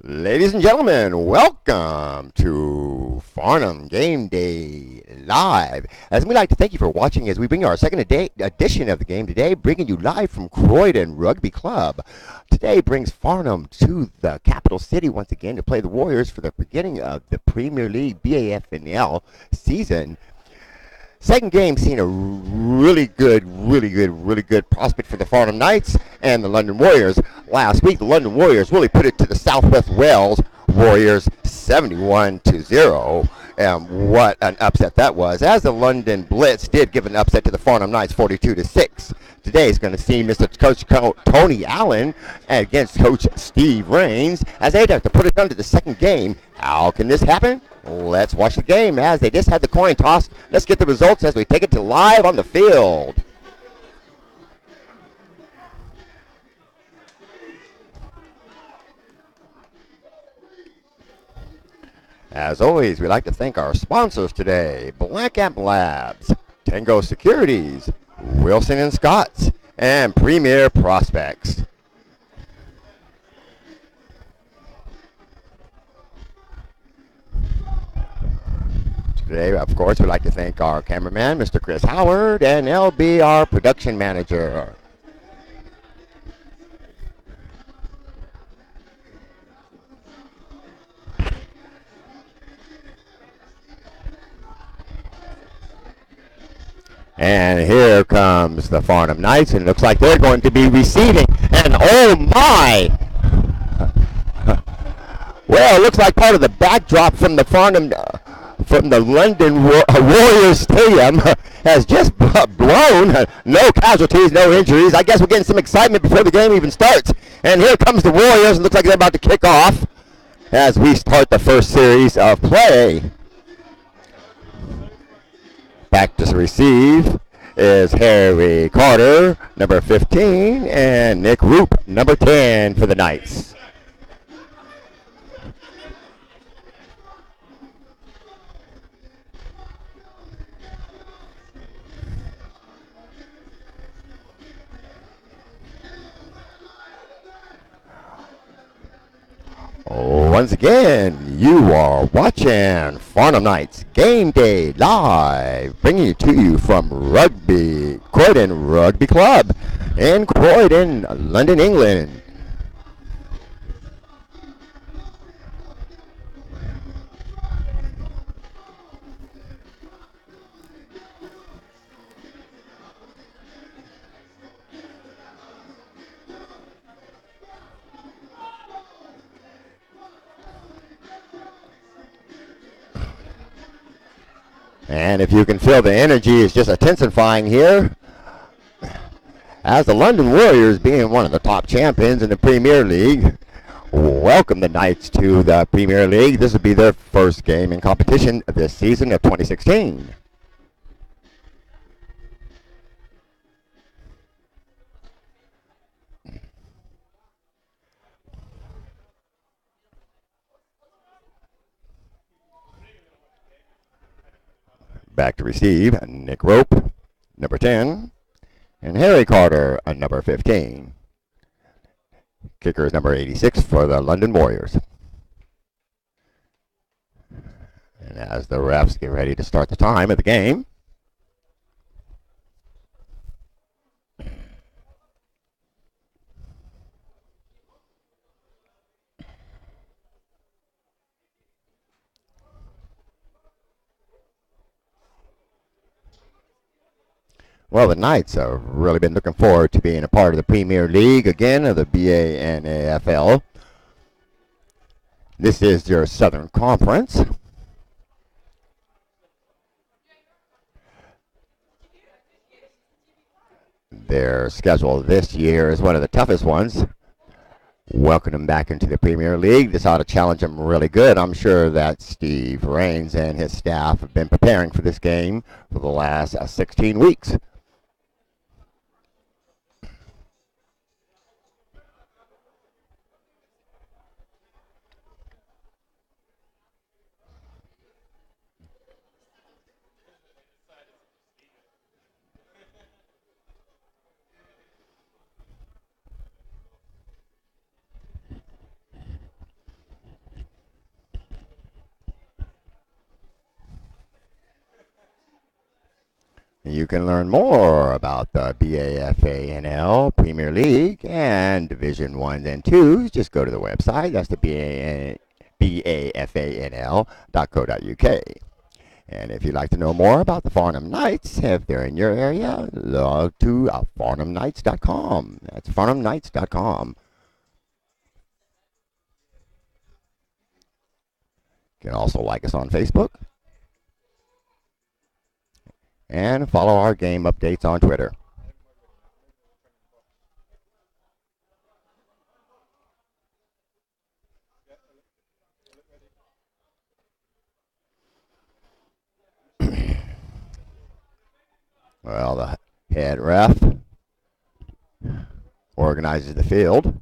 Ladies and gentlemen, welcome to Farnham Game Day Live. As we'd like to thank you for watching as we bring you our second edition of the game today, bringing you live from Croydon Rugby Club. Today brings Farnham to the capital city once again to play the Warriors for the beginning of the Premier League BAFNL season. Second game seen a really good prospect for the Farnham Knights and the London Warriors. Last week, the London Warriors really put it to the Southwest Wales Warriors 71-0. And what an upset that was, as the London Blitz did give an upset to the Farnham Knights 42-6. Today is going to see Mr. Coach Tony Allen against Coach Steve Rains as they have to put it under the second game. How can this happen? Let's watch the game as they just had the coin toss. Let's get the results as we take it to live on the field. As always, we'd like to thank our sponsors today: Black Amp Labs, Tango Securities, Wilson & Scott's, and Premier Prospects. Today, of course, we'd like to thank our cameraman, Mr. Chris Howard, and LB, our production manager. And here comes the Farnham Knights, and it looks like they're going to be receiving. And oh my! Well, it looks like part of the backdrop from the from the London Warriors Stadium has just blown. No casualties, no injuries. I guess we're getting some excitement before the game even starts. And here comes the Warriors. It looks like they're about to kick off as we start the first series of play. Back to receive is Harry Carter, number 15, and Nick Roop, number 10 for the Knights. Once again, you are watching Farnham Knights Game Day Live, bringing it to you from Croydon Rugby Club in Croydon, London, England. And if you can feel the energy is just intensifying here, as the London Warriors being one of the top champions in the Premier League, welcome the Knights to the Premier League. This will be their first game in competition this season of 2016. Back to receive, Nick Rope, number 10, and Harry Carter, number 15. Kicker is number 86 for the London Warriors. And as the refs get ready to start the time of the game, well, the Knights have really been looking forward to being a part of the Premier League again, of the BANAFL. This is your Southern Conference. Their schedule this year is one of the toughest ones. Welcome them back into the Premier League. This ought to challenge them really good. I'm sure that Steve Rains and his staff have been preparing for this game for the last 16 weeks. You can learn more about the BAFANL Premier League and Division 1s and 2s. Just go to the website. That's the BAFANL.co.uk. And if you'd like to know more about the Farnham Knights, if they're in your area, log to farnhamknights.com. That's farnhamknights.com. You can also like us on Facebook and follow our game updates on Twitter. Well, the head ref organizes the field.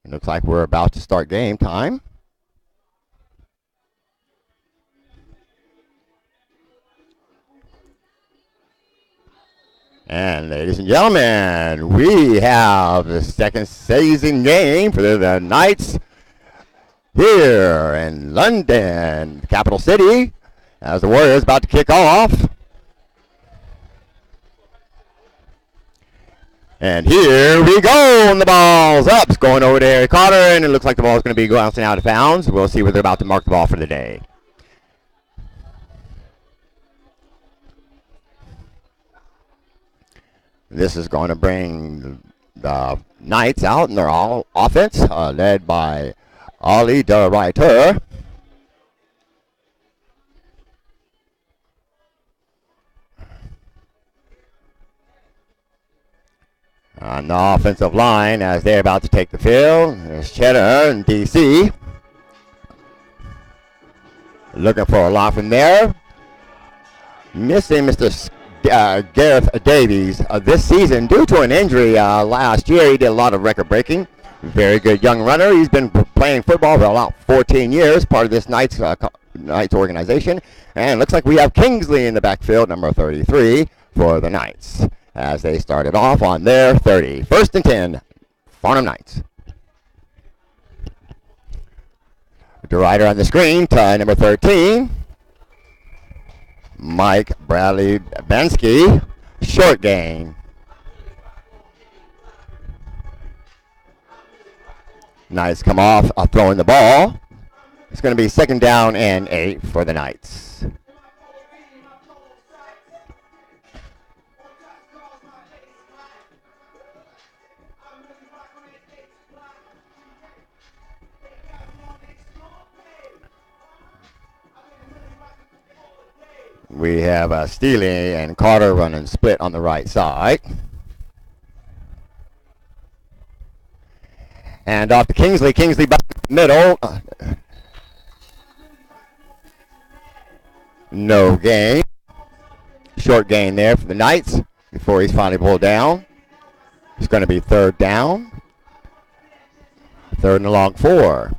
It looks like we're about to start game time. And ladies and gentlemen, we have the second season game for the Knights here in London, the capital city, as the Warriors about to kick off. And here we go, and the ball's up. It's going over to Harry Carter, and it looks like the ball's going to be bouncing out of bounds. We'll see where they're about to mark the ball for the day. This is going to bring the Knights out in their all offense, led by Ali de Reiter. On the offensive line, as they're about to take the field, there's Cheddar and DC. Looking for a lot from there. Missing Mr. Gareth Davies this season due to an injury last year. He did a lot of record breaking. Very good young runner. He's been playing football for about 14 years, part of this Knights organization. And looks like we have Kingsley in the backfield, number 33, for the Knights, as they started off on their 30. First and 10, Farnham Knights. DeRider on the screen to number 13, Mike Bradley Bensky. Short gain. Knights come off throwing the ball. It's going to be second down and 8 for the Knights. We have Steele and Carter running split on the right side. And off to Kingsley. Kingsley back in the middle. No gain. Short gain there for the Knights before he's finally pulled down. It's going to be third down. Third and a long 4.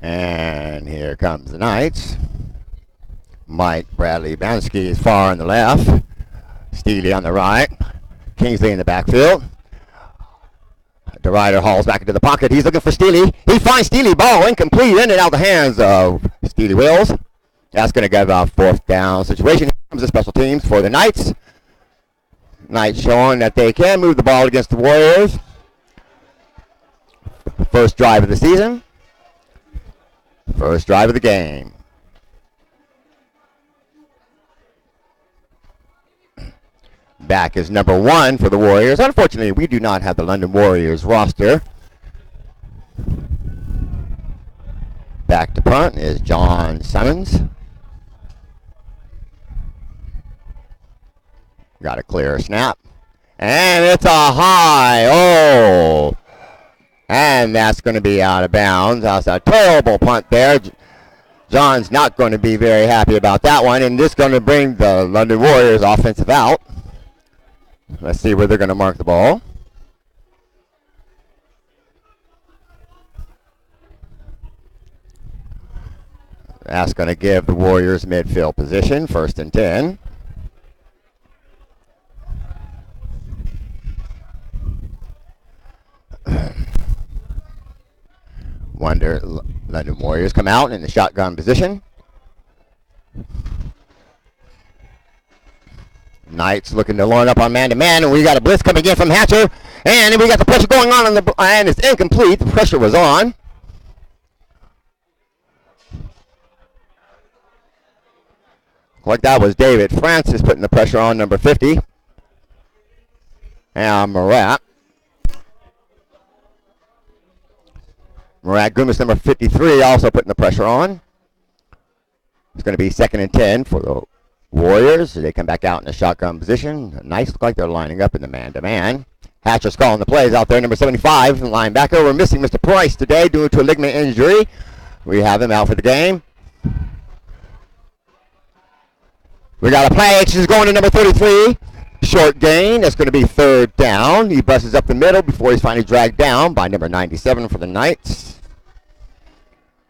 And here comes the Knights. Mike Bradley Bansky is far on the left. Steele on the right. Kingsley in the backfield. DeRider hauls back into the pocket. He's looking for Steele. He finds Steele. Ball incomplete. In and out the hands of Steele Wills. That's going to give a fourth down situation. Here comes the special teams for the Knights. Knights showing that they can move the ball against the Warriors. First drive of the season. First drive of the game. Back is number 1 for the Warriors. Unfortunately, we do not have the London Warriors roster. Back to punt is John Simmons. Got a clear snap. And it's a high. Oh. And that's going to be out of bounds. That's a terrible punt there. John's not going to be very happy about that one. And this is going to bring the London Warriors offensive out. Let's see where they're going to mark the ball. That's going to give the Warriors midfield position, 1st and 10. London Warriors come out in the shotgun position. Knights looking to line up on man-to-man, and we got a blitz coming in from Hatcher, and we got the pressure going on and it's incomplete. The pressure was on. Like that was David Francis putting the pressure on number 50. And Murat Gumas, number 53, also putting the pressure on. It's going to be 2nd and 10 for the Warriors. They come back out in the shotgun position. Nice, look like they're lining up in the man-to-man. Hatcher's calling the plays out there, number 75, the linebacker. We're missing Mr. Price today due to a ligament injury. We have him out for the game. We got a play action going to number 33. Short gain. That's going to be 3rd down. He busts up the middle before he's finally dragged down by number 97 for the Knights.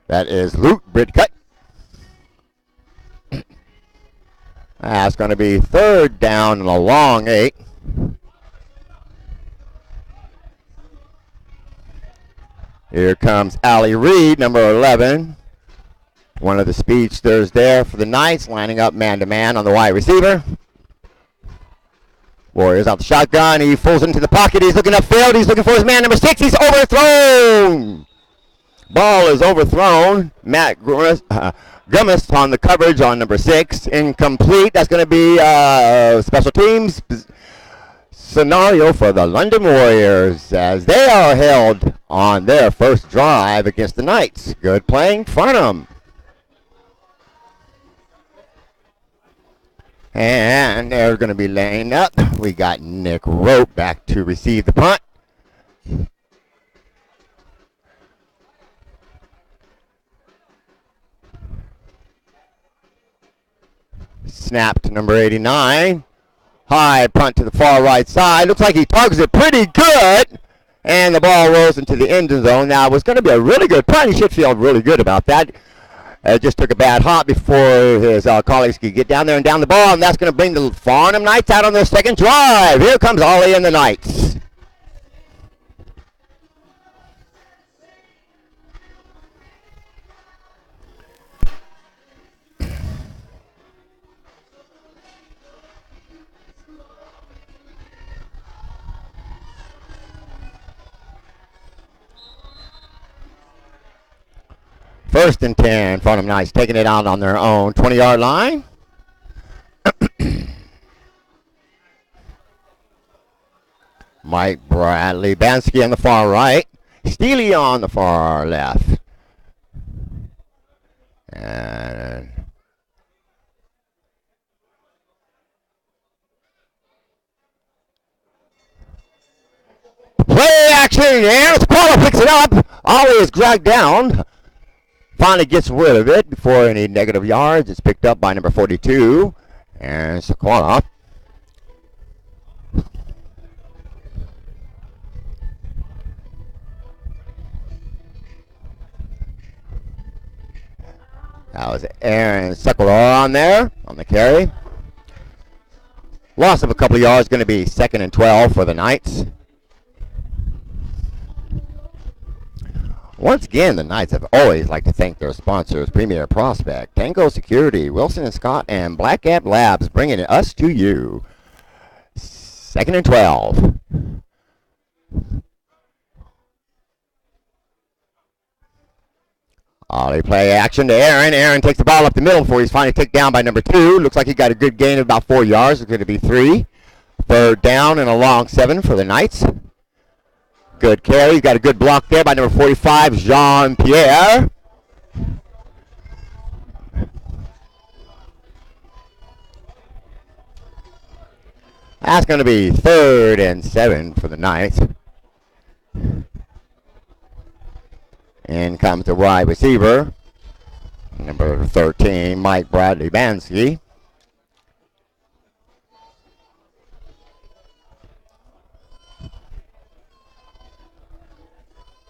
That is Luke Bridcut. That's going to be 3rd down and a long 8. Here comes Allie Reed, number 11. One of the speedsters there for the Knights, lining up man-to-man on the wide receiver. Warriors out the shotgun. He falls into the pocket. He's looking upfield. He's looking for his man, number 6. He's overthrown. Ball is overthrown. Matt Gummis on the coverage on number 6. Incomplete. That's going to be special teams scenario for the London Warriors as they are held on their first drive against the Knights. Good playing, Farnham. And they're going to be laying up. We got Nick Rope back to receive the punt. Snap to number 89. High punt to the far right side. Looks like he targets it pretty good. And the ball rolls into the end zone. Now, it was going to be a really good punt. He should feel really good about that. Just took a bad hop before his colleagues could get down there and down the ball, and that's going to bring the Farnham Knights out on their second drive. Here comes Ollie and the Knights. First and 10, Farnham Knights taking it out on their own 20-yard line. Mike Bradley, Bansky on the far right, Steely on the far left. And play action, and Squalla picks it up. Ollie is dragged down. Finally gets rid of it before any negative yards. It's picked up by number 42. And Sequana. That was Aaron Sequala on there on the carry. Loss of a couple of yards, going to be 2nd and 12 for the Knights. Once again, the Knights have always liked to thank their sponsors, Premier Prospect, Tango Security, Wilson & Scott, and Black Gap Labs, bringing us to you. 2nd and 12. Ollie play action to Aaron. Aaron takes the ball up the middle before he's finally taken down by number 2. Looks like he got a good gain of about 4 yards. It's going to be 3. 3rd down and a long 7 for the Knights. Good carry. He's got a good block there by number 45, Jean-Pierre. That's going to be 3rd and 7 for the Knights. In comes the wide receiver, number 13, Mike Bradley Bansky.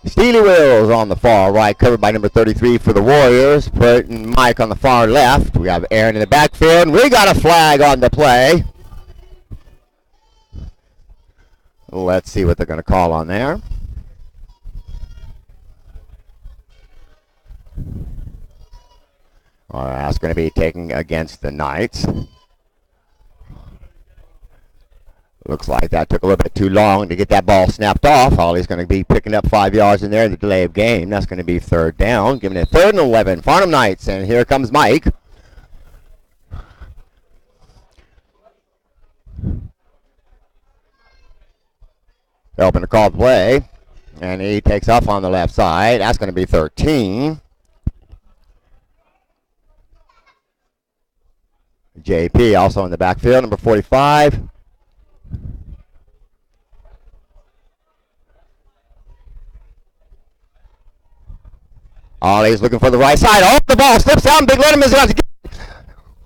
Steely Wills on the far right, covered by number 33 for the Warriors. Putting Mike on the far left. We have Aaron in the backfield. We got a flag on the play. Let's see what they're going to call on there. That's going to be taken against the Knights. Looks like that took a little bit too long to get that ball snapped off. Holly's going to be picking up 5 yards in there in the delay of game. That's going to be third down. Giving it 3rd and 11. Farnham Knights, and here comes Mike. Helping to call the play. And he takes off on the left side. That's going to be 13. JP also in the backfield, number 45. Ollie's looking for the right side. Oh, the ball slips down. Big Lennon is about to get it.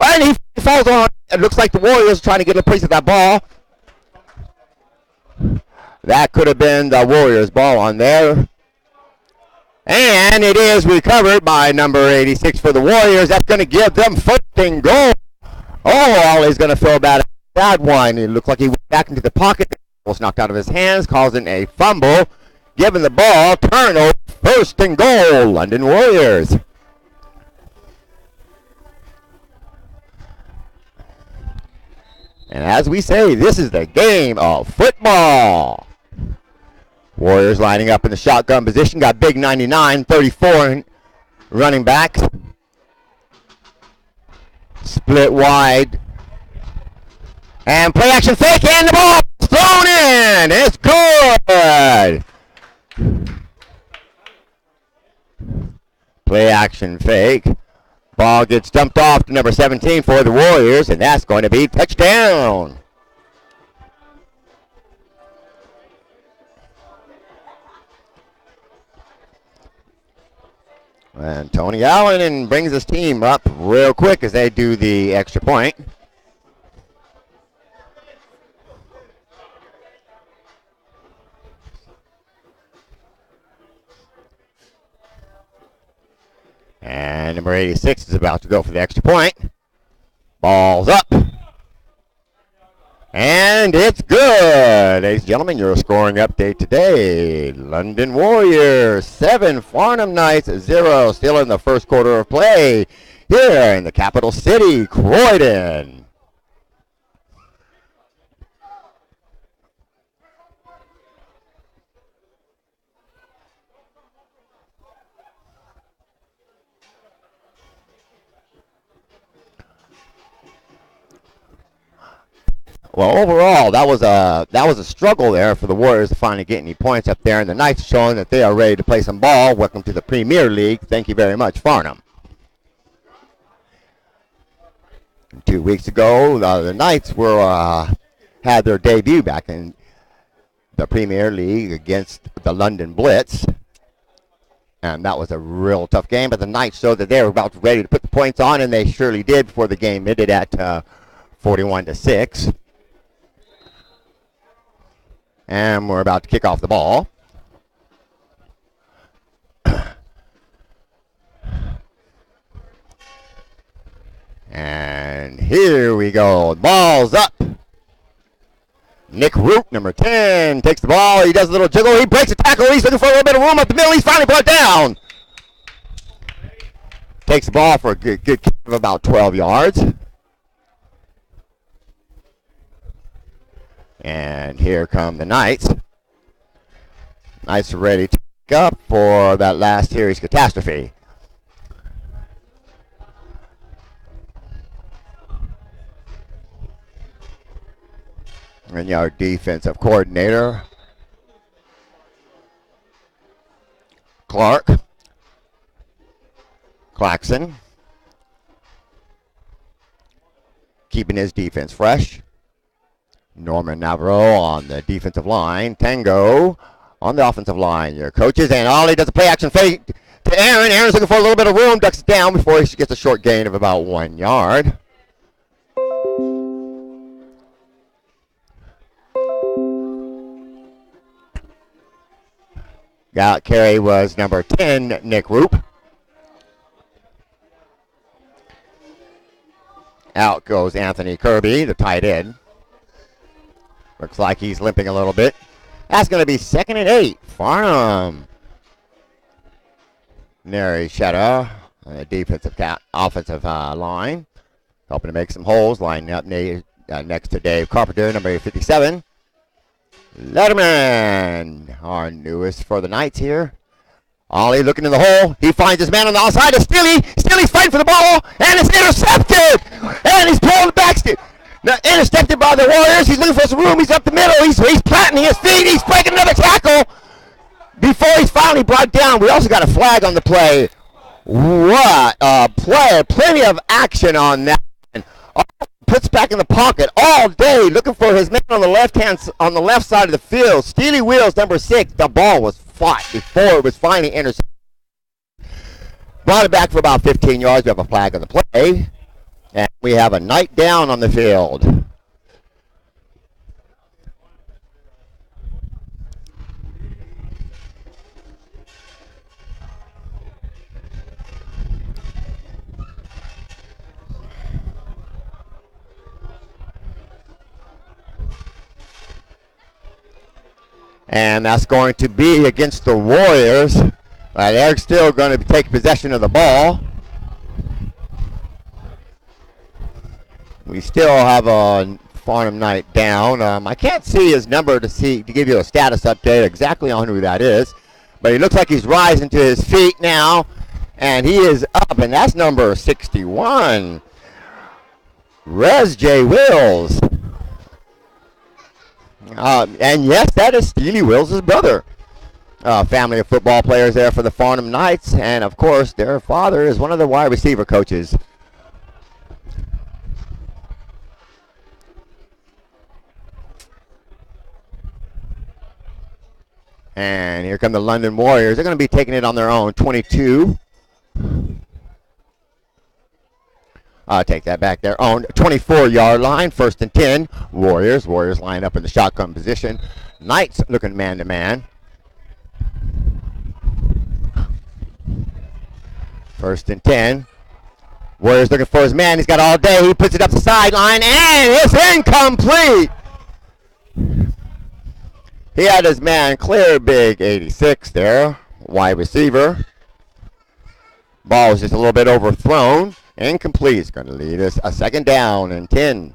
And he falls on. It looks like the Warriors are trying to get a piece of that ball. That could have been the Warriors' ball on there. And it is recovered by number 86 for the Warriors. That's going to give them 1st and goal. Oh, Ollie's going to feel bad about that one. It looked like he went back into the pocket. Was knocked out of his hands, causing a fumble. Giving the ball, turnover, 1st and goal, London Warriors. And as we say, this is the game of football. Warriors lining up in the shotgun position. Got big 99, 34 running backs. Split wide. And play action fake, and the ball thrown in. It's good. Play action fake. Ball gets dumped off to number 17 for the Warriors, and that's going to be touchdown. And Tony Allen brings his team up real quick as they do the extra point. And number 86 is about to go for the extra point. Ball's up. And it's good. Ladies and gentlemen, your scoring update today. London Warriors 7, Farnham Knights 0. Still in the first quarter of play here in the capital city, Croydon. Well, overall, that was a struggle there for the Warriors to finally get any points up there, and the Knights showing that they are ready to play some ball. Welcome to the Premier League. Thank you very much, Farnham. 2 weeks ago, the Knights had their debut back in the Premier League against the London Blitz, and that was a real tough game. But the Knights showed that they were about ready to put the points on, and they surely did before the game ended at 41-6. And we're about to kick off the ball. And here we go. Ball's up. Nick Root, number 10, takes the ball. He does a little jiggle. He breaks a tackle. He's looking for a little bit of room up the middle. He's finally brought down. Takes the ball for a good kick of about 12 yards. And here come the Knights. Knights are ready to pick up for that last series catastrophe. And our defensive coordinator, Claxon, keeping his defense fresh. Norman Navarro on the defensive line. Tango on the offensive line. Your coaches, and Ollie does a play action fake to Aaron. Aaron's looking for a little bit of room, ducks it down before he gets a short gain of about 1 yard. Carry was number 10, Nick Roop. Out goes Anthony Kirby, the tight end. Looks like he's limping a little bit. That's going to be 2nd and 8. Farnham. Neri Shetta, offensive line. Helping to make some holes. Lining up next to Dave Carpenter, number 57. Letterman, our newest for the Knights here. Ollie looking in the hole. He finds his man on the outside. It's Steely. Steely's fighting for the ball, and it's intercepted. And he's pulling the back. Now, intercepted by the Warriors. He's looking for some room. He's up the middle. He's planting his feet. He's breaking another tackle before he's finally brought down. We also got a flag on the play. What a play. Plenty of action on that. Puts back in the pocket all day, looking for his man on the left side of the field. Steely Wheels, number 6. The ball was fought before it was finally intercepted. Brought it back for about 15 yards. We have a flag on the play, and we have a Knight down on the field. And that's going to be against the Warriors. They're still going to take possession of the ball. We still have a Farnham Knight down. I can't see his number to give you a status update exactly on who that is. But he looks like he's rising to his feet now. And he is up, and that's number 61. Rez J. Wills. And yes, that is Steely Wills' brother. Family of football players there for the Farnham Knights. And, of course, their father is one of the wide receiver coaches. And here come the London Warriors. They're going to be taking it on their own. 22. Take that back. Their own 24-yard line. 1st and 10. Warriors line up in the shotgun position. Knights looking man-to-man. 1st and 10. Warriors looking for his man. He's got all day. He puts it up the sideline, and it's incomplete. He had his man clear, big 86 there. Wide receiver. Ball was just a little bit overthrown. Incomplete. It's going to lead us a 2nd down and 10.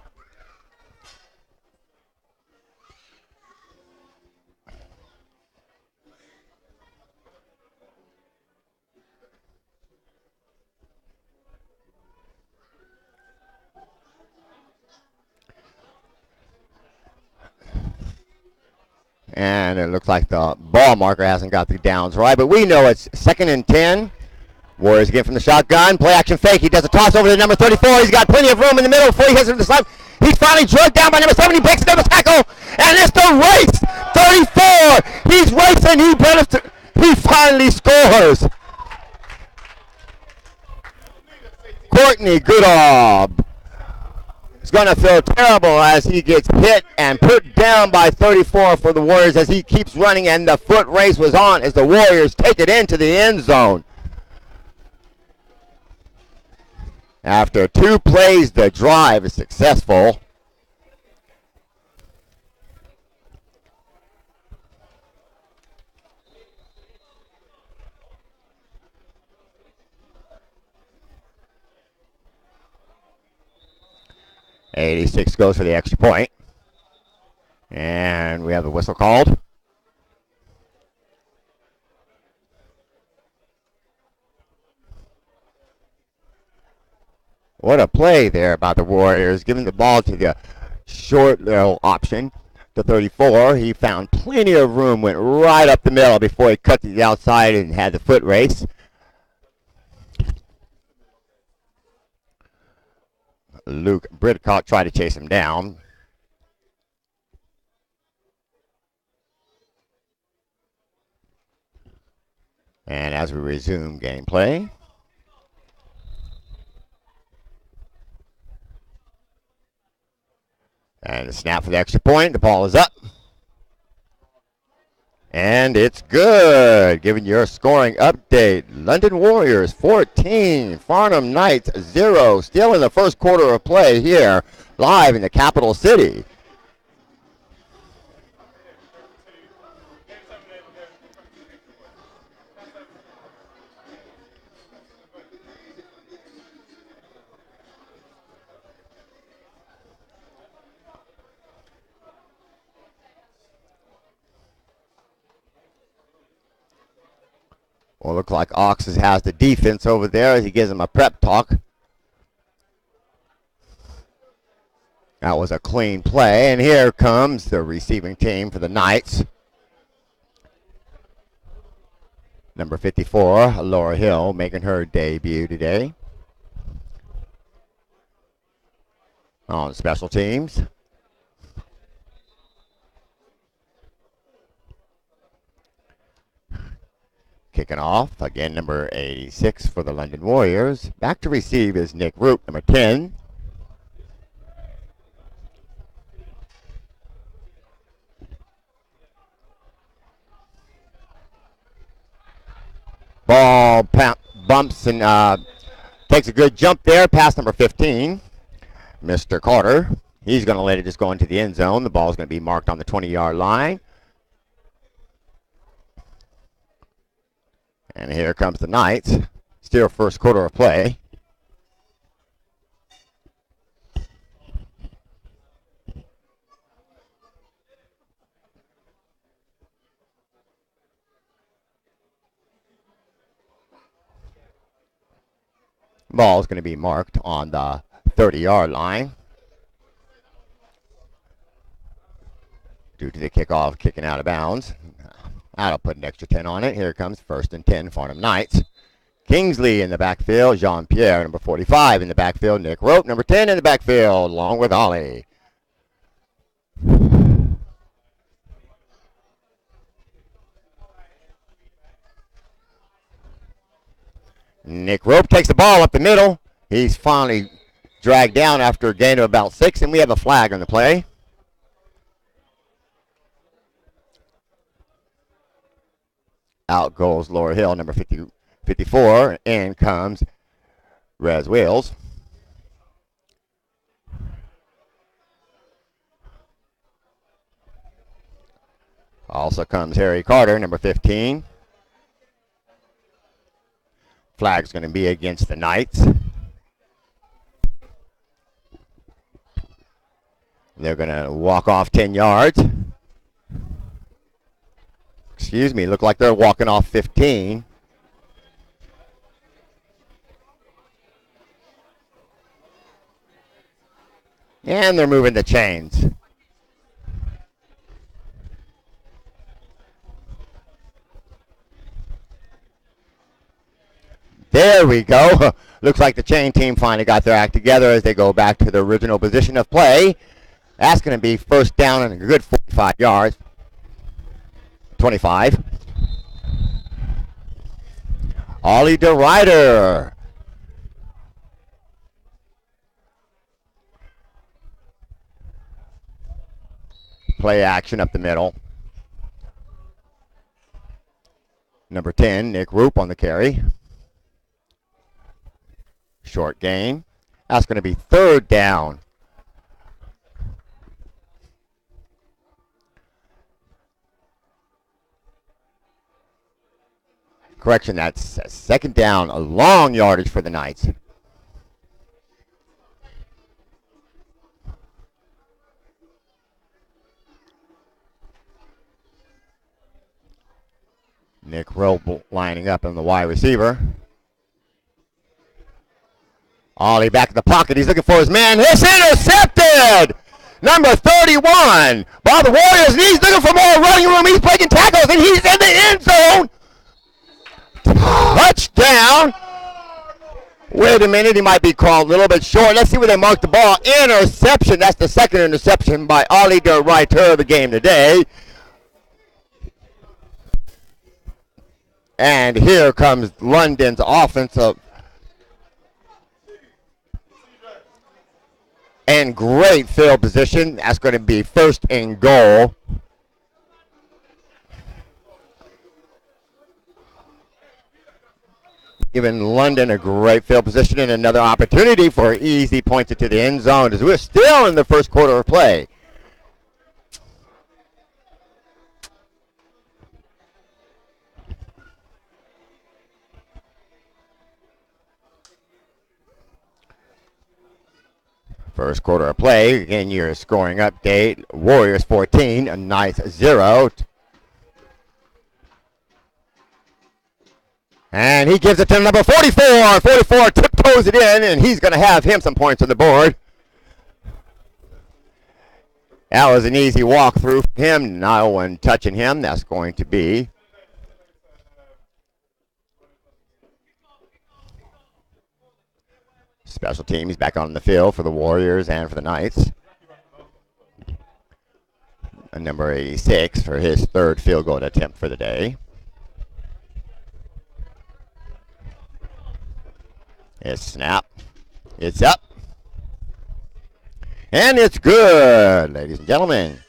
And it looks like the ball marker hasn't got the downs right, but we know it's 2nd and 10. Warriors again from the shotgun. Play action fake. He does a toss over to number 34. He's got plenty of room in the middle before he hits it to the side. He's finally drugged down by number 7. He breaks another tackle. And it's the race. 34. He's racing. He finally scores. Courtney Goodall is going to feel terrible as he gets hit and put down by 34 for the Warriors as he keeps running, and the foot race was on as the Warriors take it into the end zone. After 2 plays, the drive is successful. '86 goes for the extra point. And we have the whistle called. What a play there by the Warriors, giving the ball to the short little option. The 34, he found plenty of room, went right up the middle before he cut to the outside and had the foot race. Luke Britcott tried to chase him down. And as we resume gameplay, and the snap for the extra point. The ball is up. And it's good. Giving your scoring update. London Warriors 14, Farnham Knights 0. Still in the first quarter of play here, live in the capital city. Well, looks like Ox has the defense over there as he gives him a prep talk. That was a clean play, and here comes the receiving team for the Knights. Number 54, Laura Hill, making her debut today. On special teams. Kicking off, again, number 86 for the London Warriors. Back to receive is Nick Root, number 10. Ball bumps and takes a good jump there, past number 15, Mr. Carter. He's going to let it just go into the end zone. The ball's going to be marked on the 20-yard line. And here comes the Knights. Still first quarter of play. Ball's going to be marked on the 30-yard line. Due to the kickoff kicking out of bounds. That'll put an extra 10 on it. Here comes 1st and 10, Farnham Knights. Kingsley in the backfield. Jean-Pierre, number 45 in the backfield. Nick Rope, number 10 in the backfield, along with Ollie. Nick Rope takes the ball up the middle. He's finally dragged down after a gain of about 6, and we have a flag on the play. Out goes Laura Hill, number 54, and comes Rez Wales. Also comes Harry Carter, number 15. Flag's going to be against the Knights. They're going to walk off 10 yards. Excuse me, look like they're walking off 15. And they're moving the chains. There we go. Looks like the chain team finally got their act together as they go back to the original position of play. That's going to be first down and a good 45 yards. 25. Ollie DeRider. Play action up the middle. Number 10, Nick Roop on the carry. Short gain. That's going to be 3rd down. Correction, that's 2nd down, a long yardage for the Knights. Nick Rope lining up in the wide receiver. Ollie back in the pocket. He's looking for his man. It's intercepted! Number 31. By the Warriors, and he's looking for more running room. He's breaking tackles, and he's in the end zone. Touchdown. Wait a minute. He might be called a little bit short. Let's see where they mark the ball. Interception. That's the 2nd interception by Ollie DeRider of the game today. And here comes London's offensive. And great field position. That's going to be 1st and goal. giving London a great field position and another opportunity for easy points into the end zone as we're still in the first quarter of play. First quarter of play. Again, your scoring update. Warriors 14, a Knights 0. And he gives it to number 44. 44 tiptoes it in, and he's going to have him some points on the board. That was an easy walk through for him. No one touching him. That's going to be special teams back on the field for the Warriors and for the Knights. And number 86 for his third field goal attempt for the day. It's snap. It's up. And it's good, ladies and gentlemen.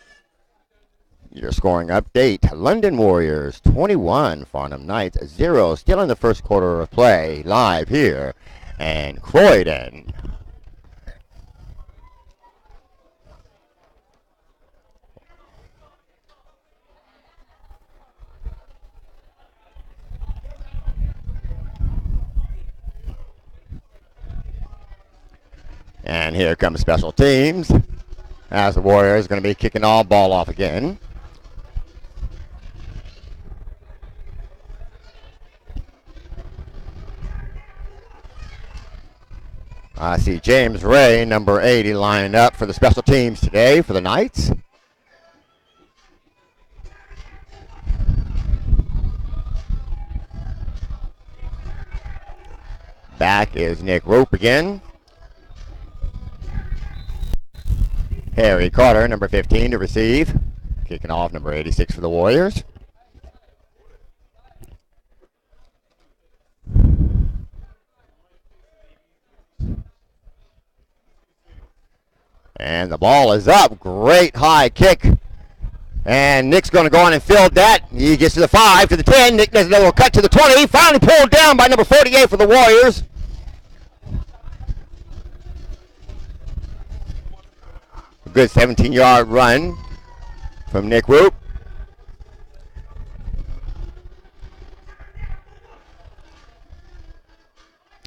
Your scoring update. London Warriors 21, Farnham Knights 0. Still in the first quarter of play, live here in Croydon. And here comes special teams as the Warriors going to be kicking all ball off again. I see James Ray, number 80, lined up for the special teams today for the Knights. Back is Nick Rope again. Harry Carter, number 15, to receive. Kicking off number 86 for the Warriors. And the ball is up. Great high kick. And Nick's going to go on and field that. He gets to the 5, to the 10. Nick does a little cut to the 20. Finally pulled down by number 48 for the Warriors. A good 17-yard run from Nick Roop.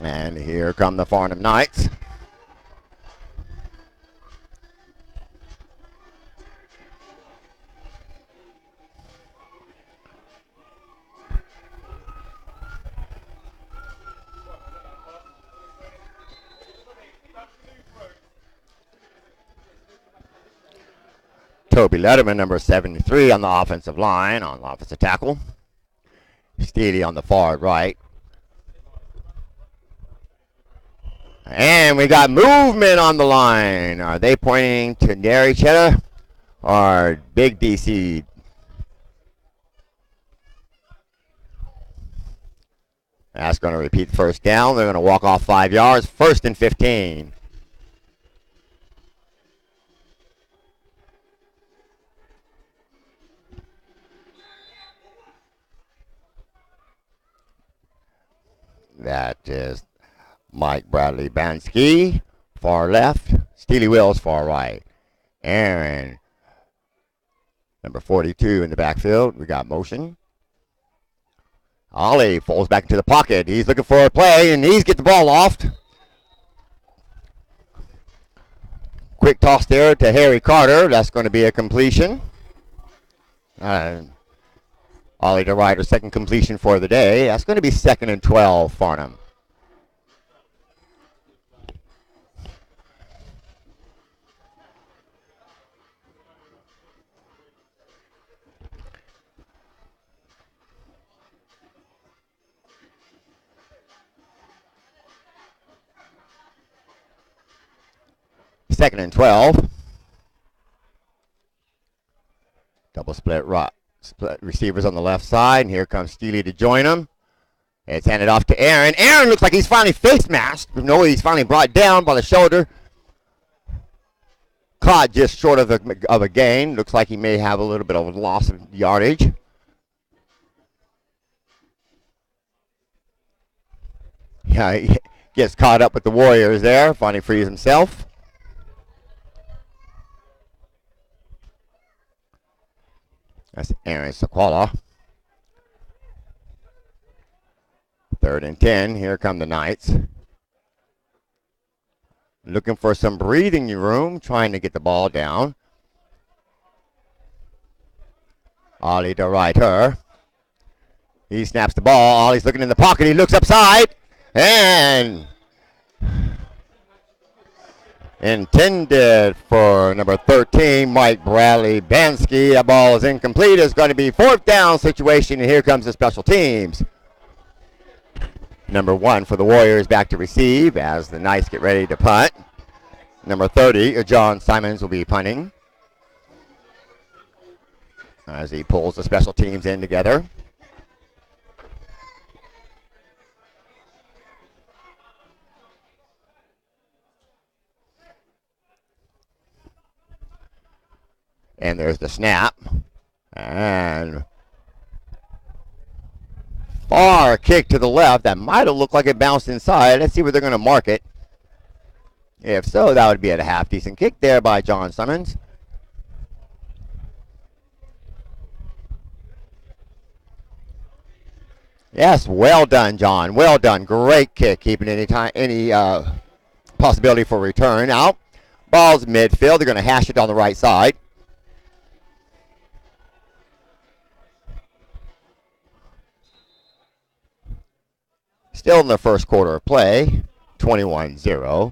And here come the Farnham Knights. Toby Letterman, number 73, on the offensive line, on the offensive tackle. Steely on the far right. And we got movement on the line. Are they pointing to Nary Cheddar or Big DC? That's going to repeat the first down. They're going to walk off 5 yards. 1st and 15. That is Mike Bradley Bansky, far left. Steely Wills, far right. Aaron, number 42 in the backfield. We got motion. Ollie falls back into the pocket. He's looking for a play, and he's get the ball off. Quick toss there to Harry Carter. That's going to be a completion. Ollie DeRider, second completion for the day. That's going to be 2nd and 12, Farnham. Second and 12. Double split receivers on the left side, and here comes Steely to join him. It's handed off to Aaron. Aaron looks like he's finally face masked. No, he's finally brought down by the shoulder. Caught just short of a gain. Looks like he may have a little bit of a loss of yardage. he gets caught up with the Warriors there. Finally frees himself. That's Aaron Sequala. 3rd and 10. Here come the Knights. Looking for some breathing room, trying to get the ball down. Ollie to Reiter. He snaps the ball. Ollie's looking in the pocket. He looks upside. And intended for number 13, Mike Bradley Bansky. That ball is incomplete. It's going to be 4th down situation, and here comes the special teams. Number 1 for the Warriors back to receive as the Knights get ready to punt. Number 30, John Simons will be punting as he pulls the special teams in together. And there's the snap. And far kick to the left. That might have looked like it bounced inside. Let's see where they're going to mark it. If so, that would be at a half decent kick there by John Simmons. Yes, well done, John. Well done. Great kick, keeping any possibility for return. Out. Ball's midfield. They're going to hash it on the right side. Still in the first quarter of play, 21-0.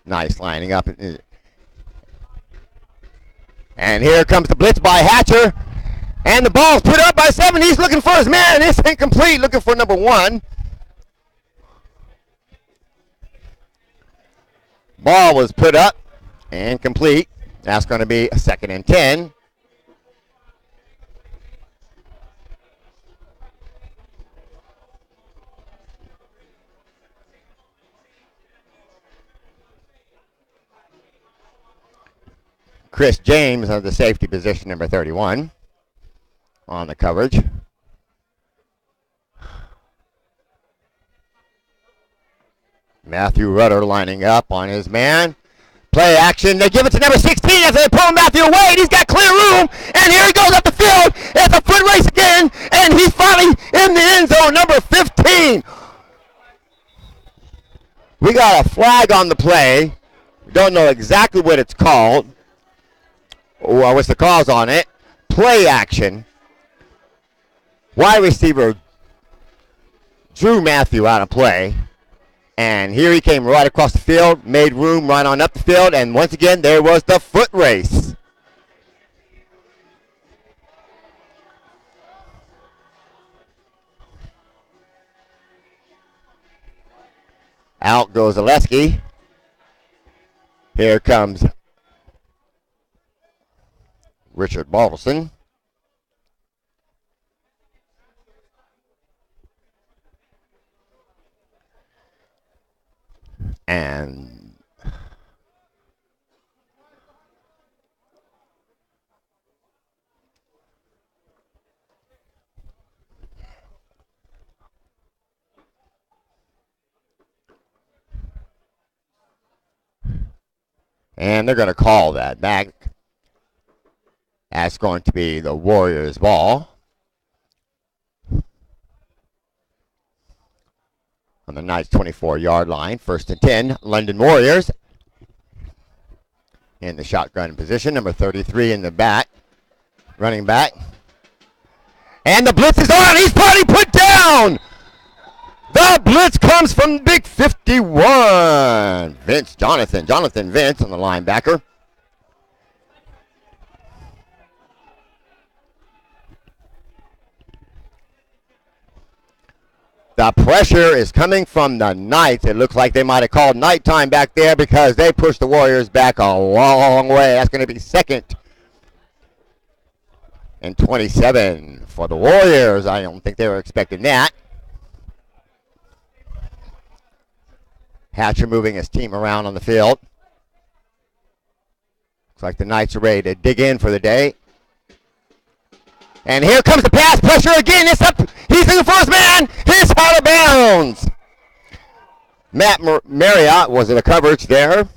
Nice lining up. And here comes the blitz by Hatcher. And the ball's put up by 7. He's looking for his man. It's incomplete. Looking for number 1. Ball was put up and complete. That's going to be a 2nd and 10. Chris James of the safety position, number 31, on the coverage. Matthew Rudder lining up on his man. Play action. They give it to number 16 as they pull Matthew away. And he's got clear room. And here he goes up the field. It's a foot race again. And he's finally in the end zone, number 15. We got a flag on the play. We don't know exactly what it's called. Or what's the cause on it? Play action. Wide receiver drew Matthew out of play. And here he came right across the field, made room right on up the field, and once again, there was the foot race. Out goes Oleski. Here comes Richard Balderson. And they're going to call that back. That's going to be the Warriors' ball. On the Knights' 24-yard line, 1st and 10, London Warriors. In the shotgun position, number 33 in the back, running back. And the blitz is on. He's probably put down. The blitz comes from Big 51. Jonathan Vince on the linebacker. The pressure is coming from the Knights. It looks like they might have called nighttime back there because they pushed the Warriors back a long way. That's going to be 2nd and 27 for the Warriors. I don't think they were expecting that. Hatcher moving his team around on the field. Looks like the Knights are ready to dig in for the day. And here comes the pass pressure again. It's up. He's in the first man. He's out of bounds. Matt Marriott was in the coverage there.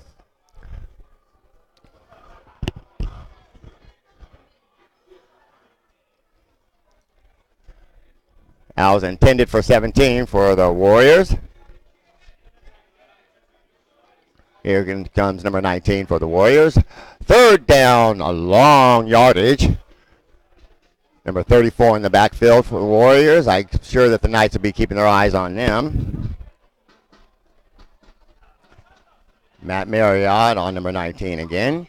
That was intended for 17 for the Warriors. Here comes number 19 for the Warriors. Third down, a long yardage. Number 34 in the backfield for the Warriors. I'm sure that the Knights will be keeping their eyes on them. Matt Marriott on number 19 again.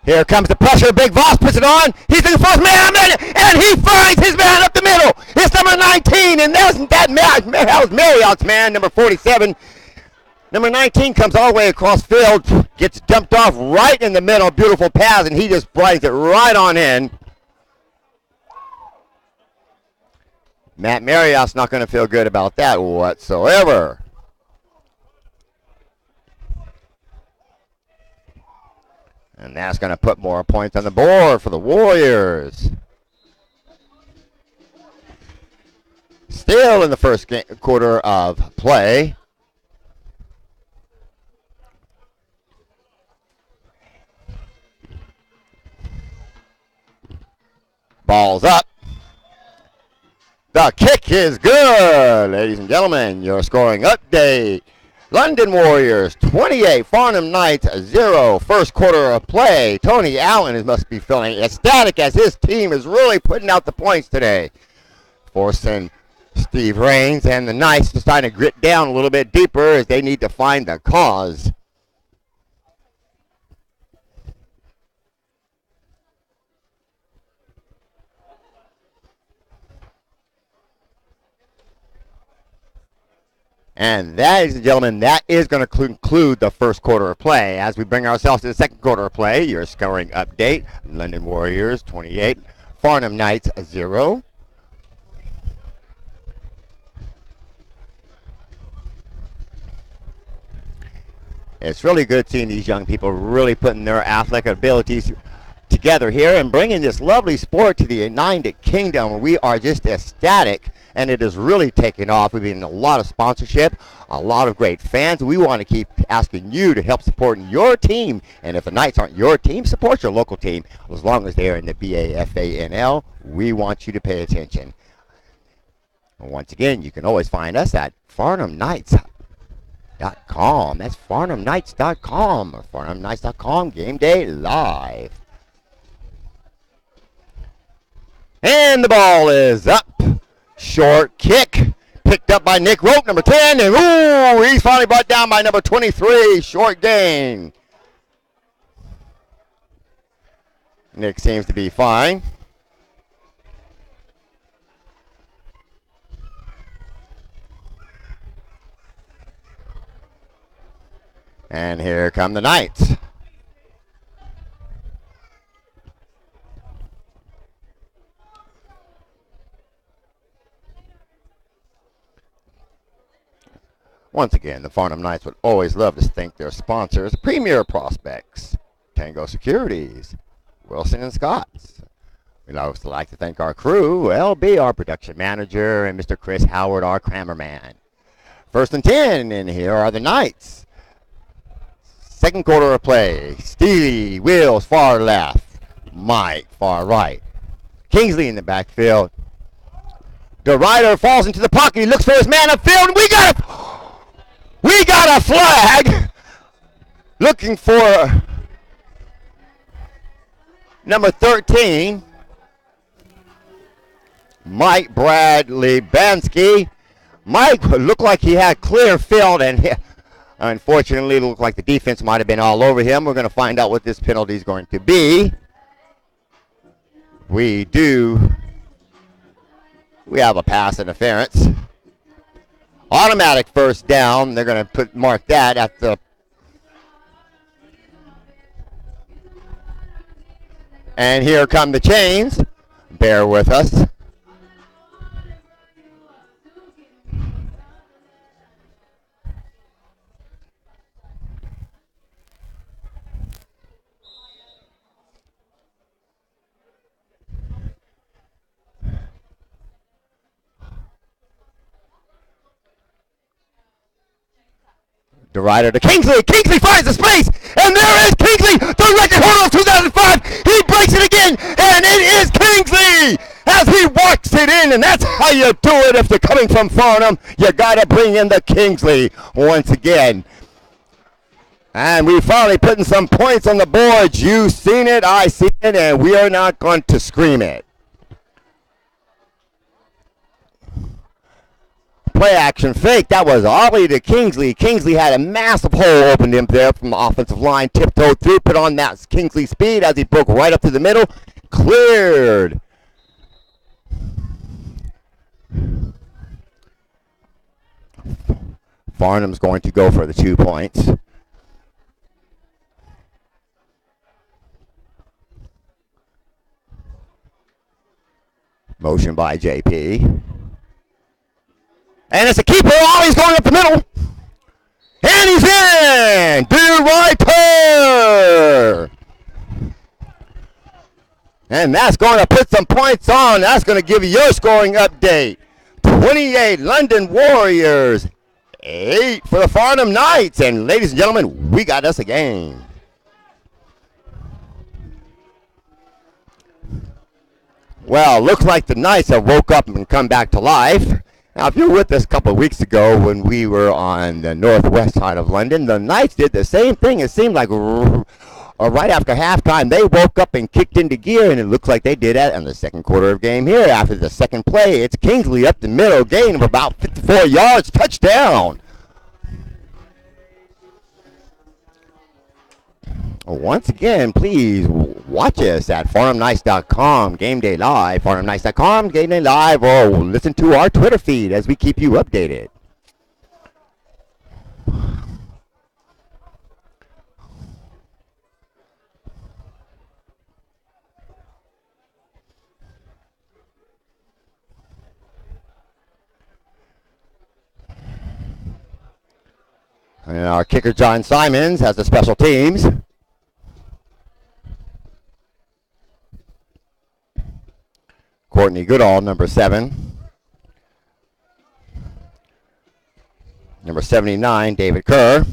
Here comes the pressure. Big Voss puts it on. He's in the first man, and he finds his man up the middle. It's number 19, and that was Marriott's man, number 47. Number 19 comes all the way across field, gets dumped off right in the middle. Beautiful pass, and he just brings it right on in. Matt Marriott's not going to feel good about that whatsoever. And that's going to put more points on the board for the Warriors. Still in the first quarter of play. Ball's up. The kick is good. Ladies and gentlemen, your scoring update. London Warriors 28, Farnham Knights 0. First quarter of play. Tony Allen must be feeling ecstatic as his team is really putting out the points today. Forcing Steve Raines and the Knights to try to grit down a little bit deeper as they need to find the cause. And that, ladies and gentlemen, that is going to conclude the first quarter of play. As we bring ourselves to the second quarter of play, your scoring update. London Warriors 28, Farnham Knights 0. It's really good seeing these young people really putting their athletic abilities together here and bringing this lovely sport to the United Kingdom. We are just ecstatic, and it is really taking off. We've been a lot of sponsorship, a lot of great fans. We want to keep asking you to help support your team, and if the Knights aren't your team, support your local team. As long as they're in the BAFANL, we want you to pay attention. And once again, you can always find us at FarnhamKnights.com. That's FarnhamKnights.com or FarnhamKnights.com Game Day Live. And the ball is up. Short kick. Picked up by Nick Rope, number 10. And ooh, he's finally brought down by number 23. Short gain. Nick seems to be fine. And here come the Knights. Once again, the Farnham Knights would always love to thank their sponsors, Premier Prospects, Tango Securities, Wilson and Scott's. We'd also like to thank our crew, LB, our production manager, and Mr. Chris Howard, our cameraman. First and 10, and here are the Knights. Second quarter of play. Stevie Wills far left. Mike far right. Kingsley in the backfield. The rider falls into the pocket. He looks for his man upfield, and we got a flag. Looking for number 13, Mike Bradley Bansky. Mike looked like he had clear field, and unfortunately, it looked like the defense might have been all over him. We're going to find out what this penalty is going to be. We have a pass interference. Automatic first down. They're going to mark that at the. And here come the chains. Bear with us. The rider to Kingsley. Kingsley finds the space, and there is Kingsley, the record holder of 2005. He breaks it again, and it is Kingsley as he walks it in, and that's how you do it if you're coming from Farnham. You got to bring in the Kingsley once again. And we finally putting some points on the board. You've seen it, I seen it, and we are not going to scream it. Play action fake. That was Ollie to Kingsley. Kingsley had a massive hole opened him there from the offensive line. Tiptoed through, put on that Kingsley speed as he broke right up to the middle. Cleared. Farnham's going to go for the 2 points. Motion by JP. And it's a keeper. Ollie's going up the middle. And he's in. DeRuyter. And that's going to put some points on. That's going to give you your scoring update. 28 London Warriors. 8 for the Farnham Knights. And ladies and gentlemen, we got us a game. Well, looks like the Knights have woke up and come back to life. Now, if you were with us a couple of weeks ago when we were on the northwest side of London, the Knights did the same thing. It seemed like right after halftime, they woke up and kicked into gear, and it looks like they did that in the second quarter of game here. After the second play, it's Kingsley up the middle, gain of about 54 yards, touchdown. Once again, please watch us at FarnhamNights.com, Game Day Live, FarnhamNights.com, Game Day Live, or listen to our Twitter feed as we keep you updated. And our kicker, John Simons, has the special teams. Courtney Goodall, number 7. Number 79, David Kerr.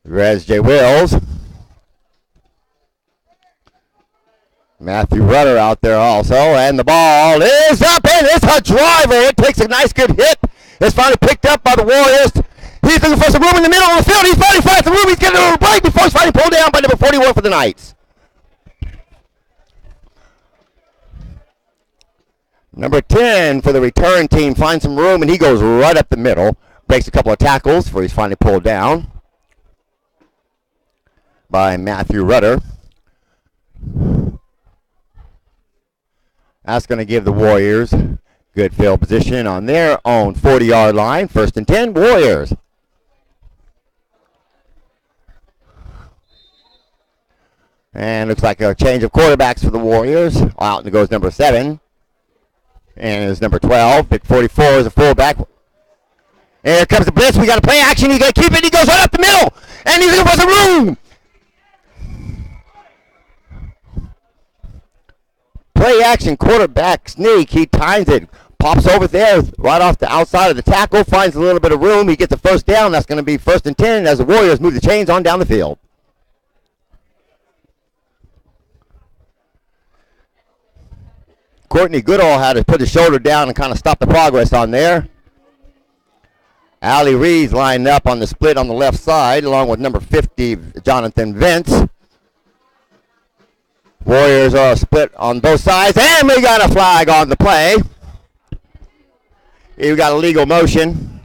Rez J. Wills. Matthew Rudder out there also. And the ball is up, and it's a driver. It takes a nice good hit. It's finally picked up by the Warriors. He's looking for some room in the middle of the field. He finally finds the room. He's getting a little break before he's finally pulled down by number 41 for the Knights. Number 10 for the return team finds some room, and he goes right up the middle. Breaks a couple of tackles before he's finally pulled down by Matthew Rudder. That's going to give the Warriors good field position on their own 40-yard line. 1st and 10, Warriors. And looks like a change of quarterbacks for the Warriors. Out and goes number 7. And it's number 12. Big 44 is a fullback. And here comes the blitz. We got to play action. He's going to keep it. He goes right up the middle. And he's looking for some room. Play action quarterback sneak. He times it. Pops over there right off the outside of the tackle. Finds a little bit of room. He gets the first down. That's going to be 1st and 10 as the Warriors move the chains on down the field. Courtney Goodall had to put his shoulder down and kind of stop the progress on there. Allie Reed's lined up on the split on the left side along with number 50, Jonathan Vince. Warriors are split on both sides, and we got a flag on the play. We got a legal motion.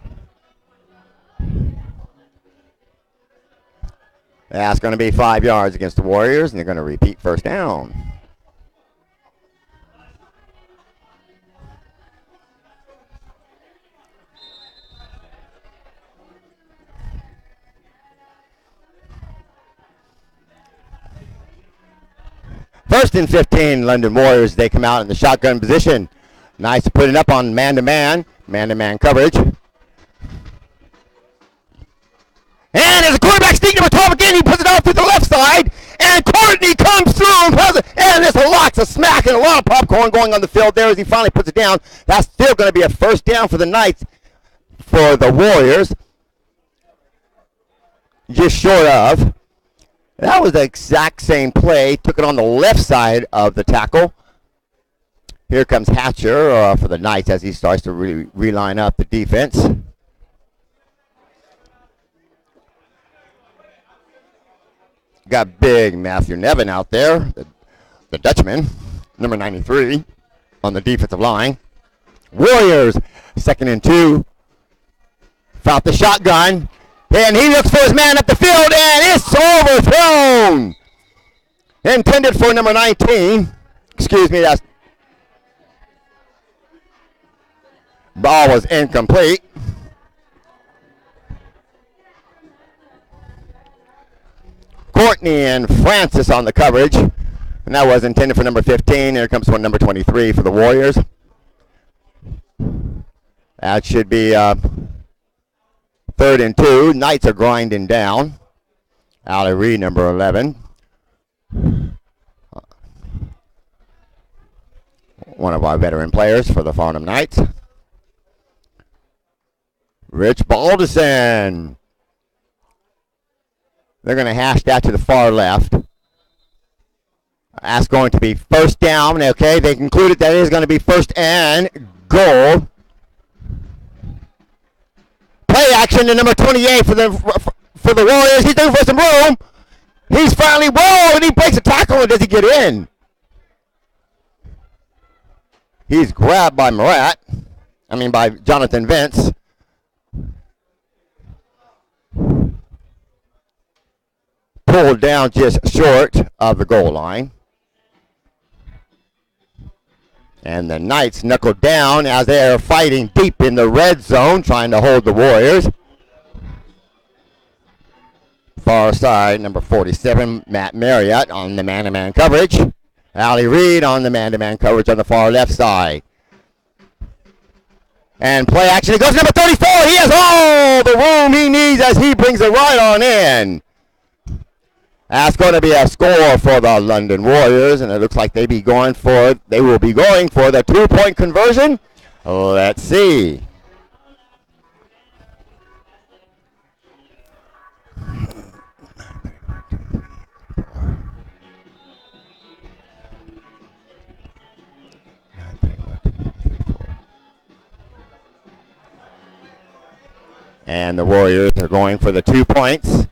That's going to be 5 yards against the Warriors, and they're going to repeat 1st down. First and 15, London Warriors. They come out in the shotgun position. Nice to put it up on man-to-man coverage. And as a quarterback sneak number 12 again, he puts it off to the left side. And Courtney comes through and there's a lots of smack and a lot of popcorn. corn going on the field there as he finally puts it down. That's still going to be a first down for the Knights, for the Warriors. Just short of. That was the exact same play. Took it on the left side of the tackle. Here comes Hatcher for the Knights as he starts to reline up the defense. Got big Matthew Nevin out there, the Dutchman, number 93, on the defensive line. Warriors, 2nd and 2. Found the shotgun, and he looks for his man up the field, and it's overthrown. Intended for number 19. Excuse me, that's ball was incomplete. Courtney and Francis on the coverage. And that was intended for number 15. Here comes one number 23 for the Warriors. That should be 3rd and 2. Knights are grinding down. Allie Reed, number 11. One of our veteran players for the Farnham Knights. Rich Balderson. They're going to hash that to the far left. That's going to be first down. Okay, they concluded that it is going to be first and goal. Play action to number 28 for the Warriors. He's looking for some room. He's finally, whoa, and he breaks a tackle, and does he get in? He's grabbed by by Jonathan Vince. Pulled down just short of the goal line. And the Knights knuckled down as they are fighting deep in the red zone, trying to hold the Warriors. Far side, number 47, Matt Marriott on the man-to-man coverage. Allie Reed on the man-to-man coverage on the far left side. And play action. It goes to number 34. He has all the room he needs as he brings it right on in. That's going to be a score for the London Warriors, and it looks like they will be going for the 2-point conversion. Let's see. And the Warriors are going for the 2 points.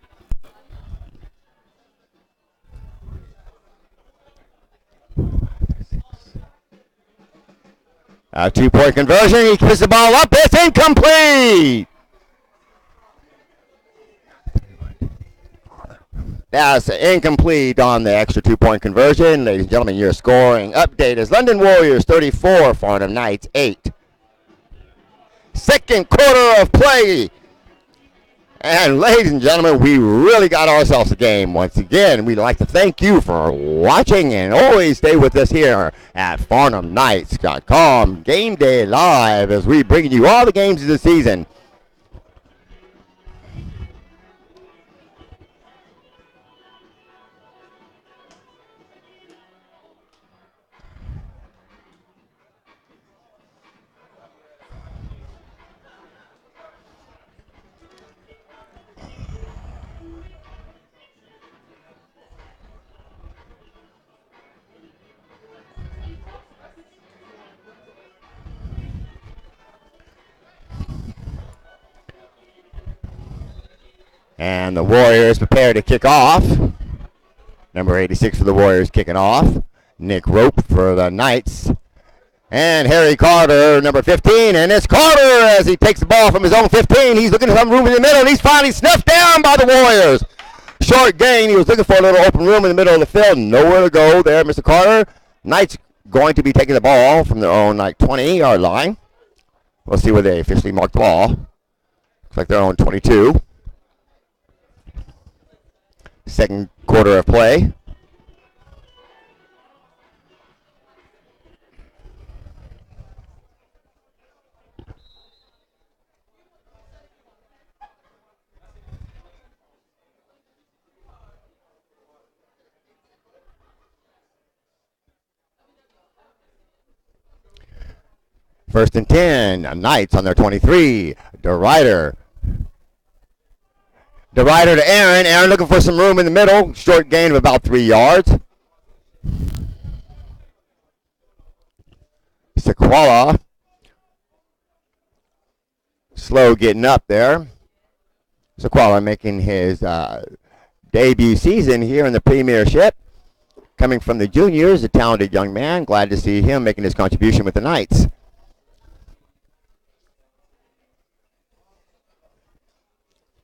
A 2-point conversion. He puts the ball up. It's incomplete. That's incomplete on the extra 2-point conversion. Ladies and gentlemen, your scoring update is London Warriors 34, Farnham Knights 8. Second quarter of play. And ladies and gentlemen, we really got ourselves a game. Once again, we'd like to thank you for watching, and always stay with us here at FarnhamKnights.com. Game Day Live as we bring you all the games of the season. And the Warriors prepare to kick off. Number 86 for the Warriors kicking off. Nick Rope for the Knights. And Harry Carter, number 15. And it's Carter as he takes the ball from his own 15. He's looking for some room in the middle, and he's finally snuffed down by the Warriors. Short gain. He was looking for a little open room in the middle of the field. Nowhere to go there, Mr. Carter. Knights going to be taking the ball from their own 20-yard line. We'll see where they officially mark the ball. Looks like their own 22. Second quarter of play. First and 10. Knights on their 23. DeRuyter. DeRuyter to Aaron. Aaron looking for some room in the middle. Short gain of about 3 yards. Sequala. Slow getting up there. Sequala making his debut season here in the Premiership. Coming from the juniors, a talented young man. Glad to see him making his contribution with the Knights.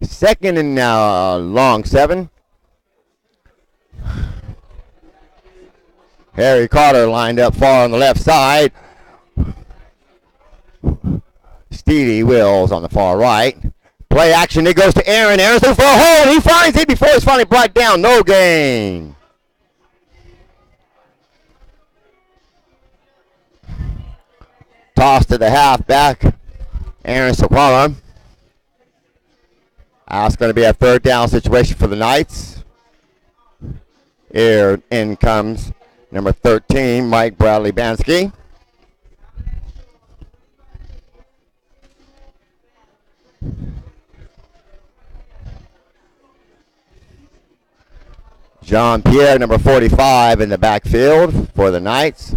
Second and long 7. Harry Carter lined up far on the left side. Stevie Wills on the far right. Play action, it goes to Aaron. Aaron's looking for a hole. He finds it before it's finally brought down. No gain. Toss to the halfback. Aaron Sequala. That's going to be a third down situation for the Knights. Here in comes number 13, Mike Bradley Bansky. John Pierre, number 45, in the backfield for the Knights.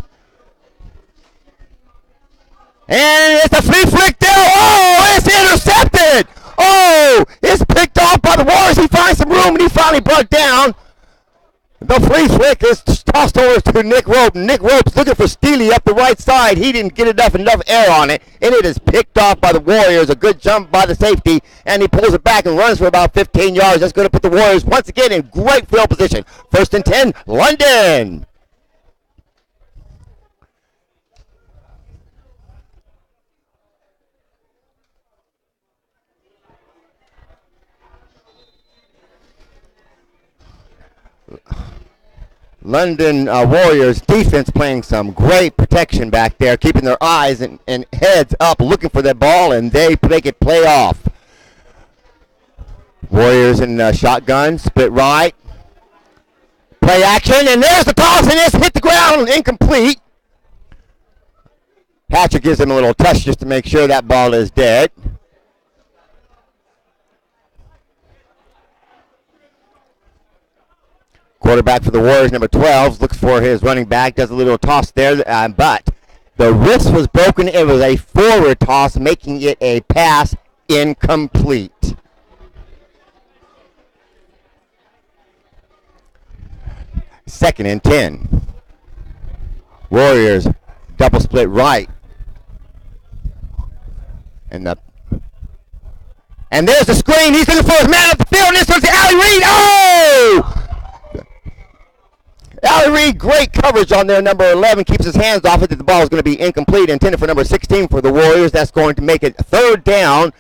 And it's a flea flick there. Oh, it's intercepted. Oh, it's picked off by the Warriors. He finds some room, and he finally brought down. The flea flick is tossed over to Nick Rope. Nick Rope's looking for Steely up the right side. He didn't get enough air on it, and it is picked off by the Warriors. A good jump by the safety, and he pulls it back and runs for about 15 yards. That's going to put the Warriors once again in great field position. First and 10, London. London Warriors defense playing some great protection back there, keeping their eyes and heads up, looking for that ball, and they make it play off. Warriors in shotgun, split right. Play action, and there's the toss, and it's hit the ground, incomplete. Hatcher gives him a little touch just to make sure that ball is dead. Quarterback for the Warriors, number 12, looks for his running back, does a little toss there, but the wrist was broken. It was a forward toss, making it a pass incomplete. Second and 10. Warriors double split right. And there's the screen. He's looking for his man up the field. This one's Allie Reed. Oh! Allie Reed, great coverage on there. Number 11 keeps his hands off it. The ball is going to be incomplete. Intended for number 16 for the Warriors. That's going to make it third down.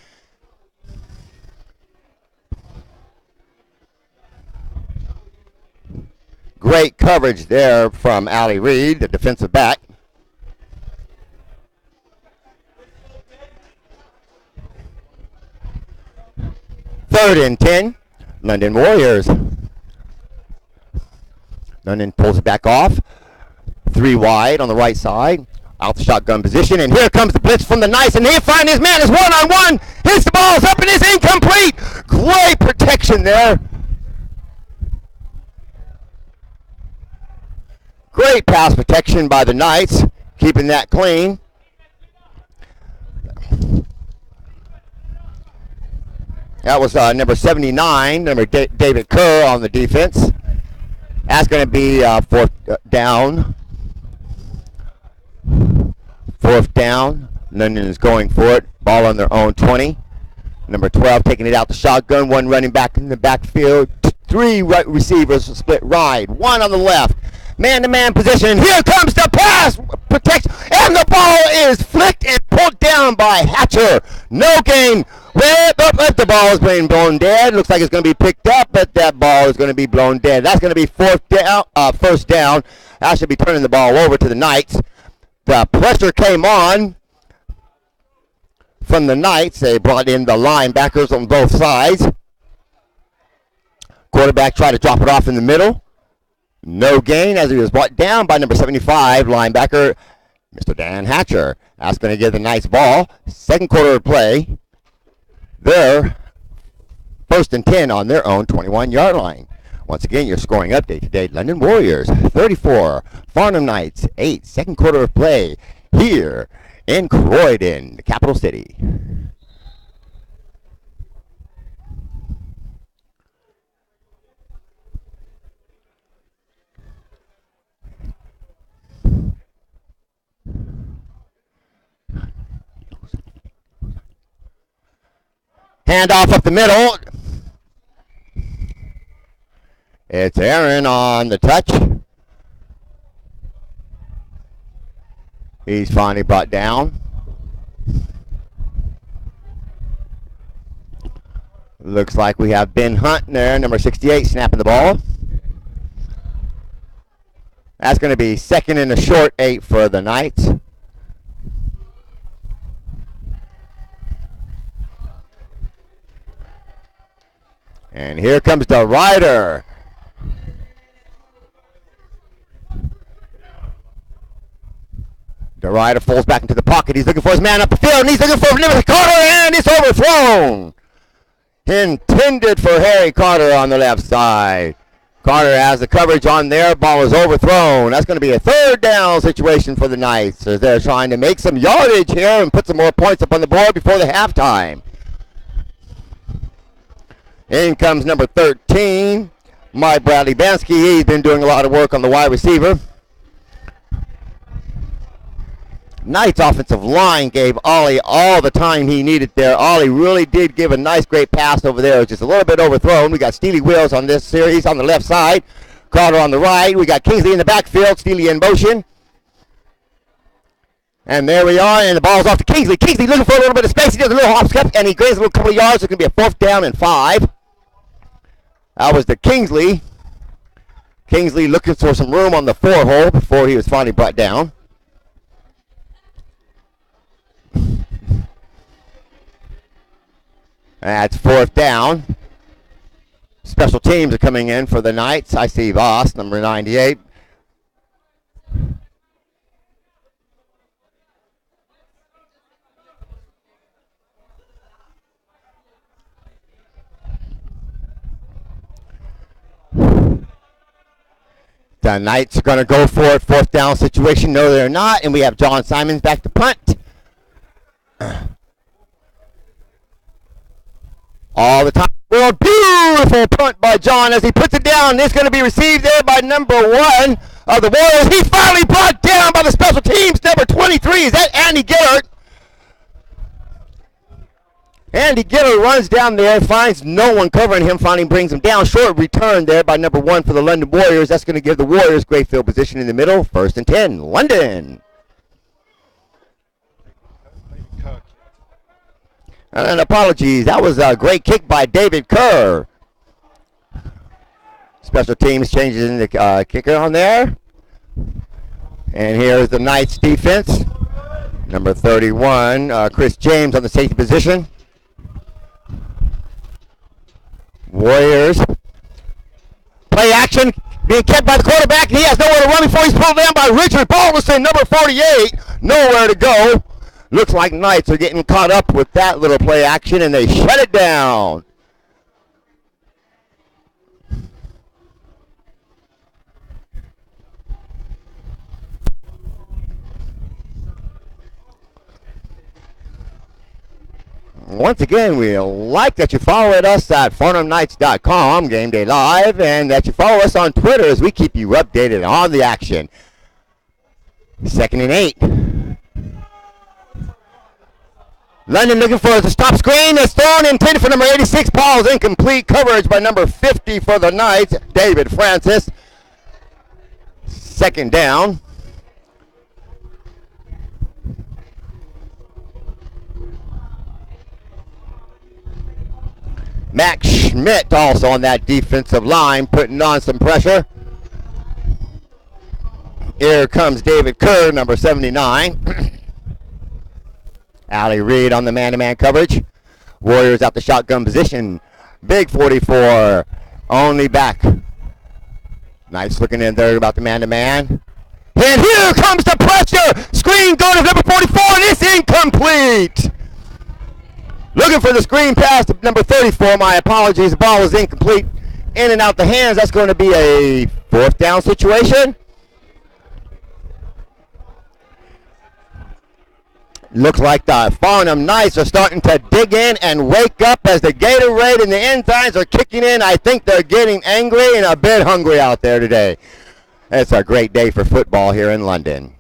Great coverage there from Allie Reed, the defensive back. Third and 10, London Warriors. London pulls it back off. 3 wide on the right side. Out the shotgun position. And here comes the blitz from the Knights. And he'll find his man. It's one-on-one. Hits the ball. It's up and it's incomplete. Great protection there. Great pass protection by the Knights. Keeping that clean. That was number 79, David Kerr on the defense. That's going to be fourth down. Fourth down. London is going for it. Ball on their own 20. Number 12 taking it out the shotgun. 1 running back in the backfield. 3 right receivers split right. 1 on the left. Man-to-man position. Here comes the pass protection. And the ball is flicked and pulled down by Hatcher. No gain. But the ball is being blown dead. Looks like it's going to be picked up, but that ball is going to be blown dead. That's going to be first down. That should be turning the ball over to the Knights. The pressure came on from the Knights. They brought in the linebackers on both sides. Quarterback tried to drop it off in the middle. No gain as he was brought down by number 75 linebacker, Mr. Dan Hatcher. That's going to give the Knights ball. Second quarter of play. They're 1st and 10 on their own 21-yard line. Once again, your scoring update today. London Warriors 34, Farnham Knights 8. Second quarter of play here in Croydon, the capital city. Handoff up the middle. It's Aaron on the touch. He's finally brought down. Looks like we have Ben Hunt there, number 68, snapping the ball. That's going to be 2nd and a short 8 for the Knights. And here comes the rider. The rider falls back into the pocket. He's looking for his man up the field, and he's looking for Nicholas Carter, and it's overthrown. Intended for Harry Carter on the left side. Carter has the coverage on there. Ball is overthrown. That's going to be a 3rd down situation for the Knights as they're trying to make some yardage here and put some more points up on the board before the halftime. In comes number 13, Mike Bradley Bansky. He's been doing a lot of work on the wide receiver. Knights offensive line gave Ollie all the time he needed there. Ollie really did give a nice, great pass over there. It was just a little bit overthrown. We got Steely Wills on this series on the left side. Carter on the right. We got Kingsley in the backfield. Steely in motion. And there we are, and the ball's off to Kingsley. Kingsley looking for a little bit of space. He does a little hop step, and he gains a little couple of yards. It's going to be a 4th down and 5. That was the Kingsley. Kingsley looking for some room on the 4 hole before he was finally brought down. That's 4th down. Special teams are coming in for the Knights. I see Voss, number 98. The Knights are going to go for it. 4th down situation. No, they're not. And we have John Simons back to punt. All the time. Well, beautiful punt by John as he puts it down. It's going to be received there by number 1 of the Warriors. He's finally brought down by the special teams. Number 23. Is that Andy Gillard? Andy Gillard runs down there, finds no one covering him, finally brings him down. Short return there by number 1 for the London Warriors. That's going to give the Warriors great field position in the middle. 1st and 10, London. And apologies, that was a great kick by David Kerr. Special teams changes in the kicker on there. And here's the Knights defense. Number 31, Chris James on the safety position. Warriors. Play action. Being kept by the quarterback. He has nowhere to run before he's pulled down by Richard Balderson, number 48. Nowhere to go. Looks like Knights are getting caught up with that little play action, and they shut it down. Once again, we like that you followed us at FarnhamKnights.com, Game Day Live, and that you follow us on Twitter as we keep you updated on the action. 2nd and 8. London looking for the stop screen. It's thrown intended for number 86. Paul's incomplete coverage by number 50 for the Knights, David Francis. 2nd down. Max Schmidt also on that defensive line, putting on some pressure. Here comes David Kerr, number 79. Ali Reed on the man-to-man coverage. Warriors out the shotgun position. Big 44, only back. Knights looking in there about the man-to-man. Here And here comes the pressure. Screen going to number 44, and it's incomplete. Looking for the screen pass to number 34. My apologies. The ball was incomplete. In and out the hands. That's going to be a fourth down situation. Looks like the Farnham Knights are starting to dig in and wake up as the Gatorade and the enzymes are kicking in. I think they're getting angry and a bit hungry out there today. It's a great day for football here in London.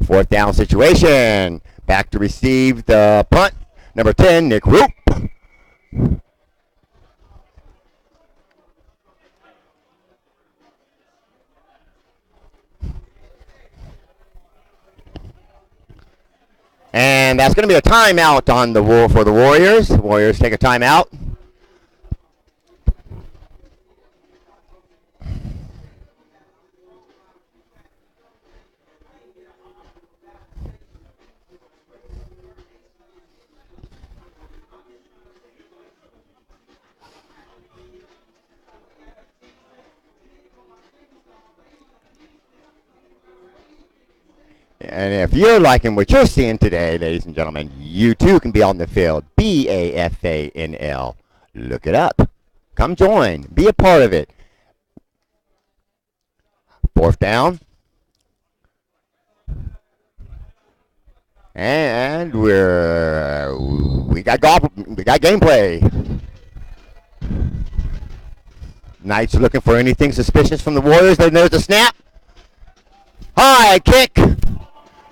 Fourth down situation. Back to receive the punt. Number 10, Nick Roop. And that's going to be a timeout on the for the Warriors. The Warriors take a timeout. And if you're liking what you're seeing today, ladies and gentlemen, you too can be on the field. BAFANL. Look it up. Come join. Be a part of it. Fourth down. And we got gameplay. Knights are looking for anything suspicious from the Warriors. Then there's the snap. High kick.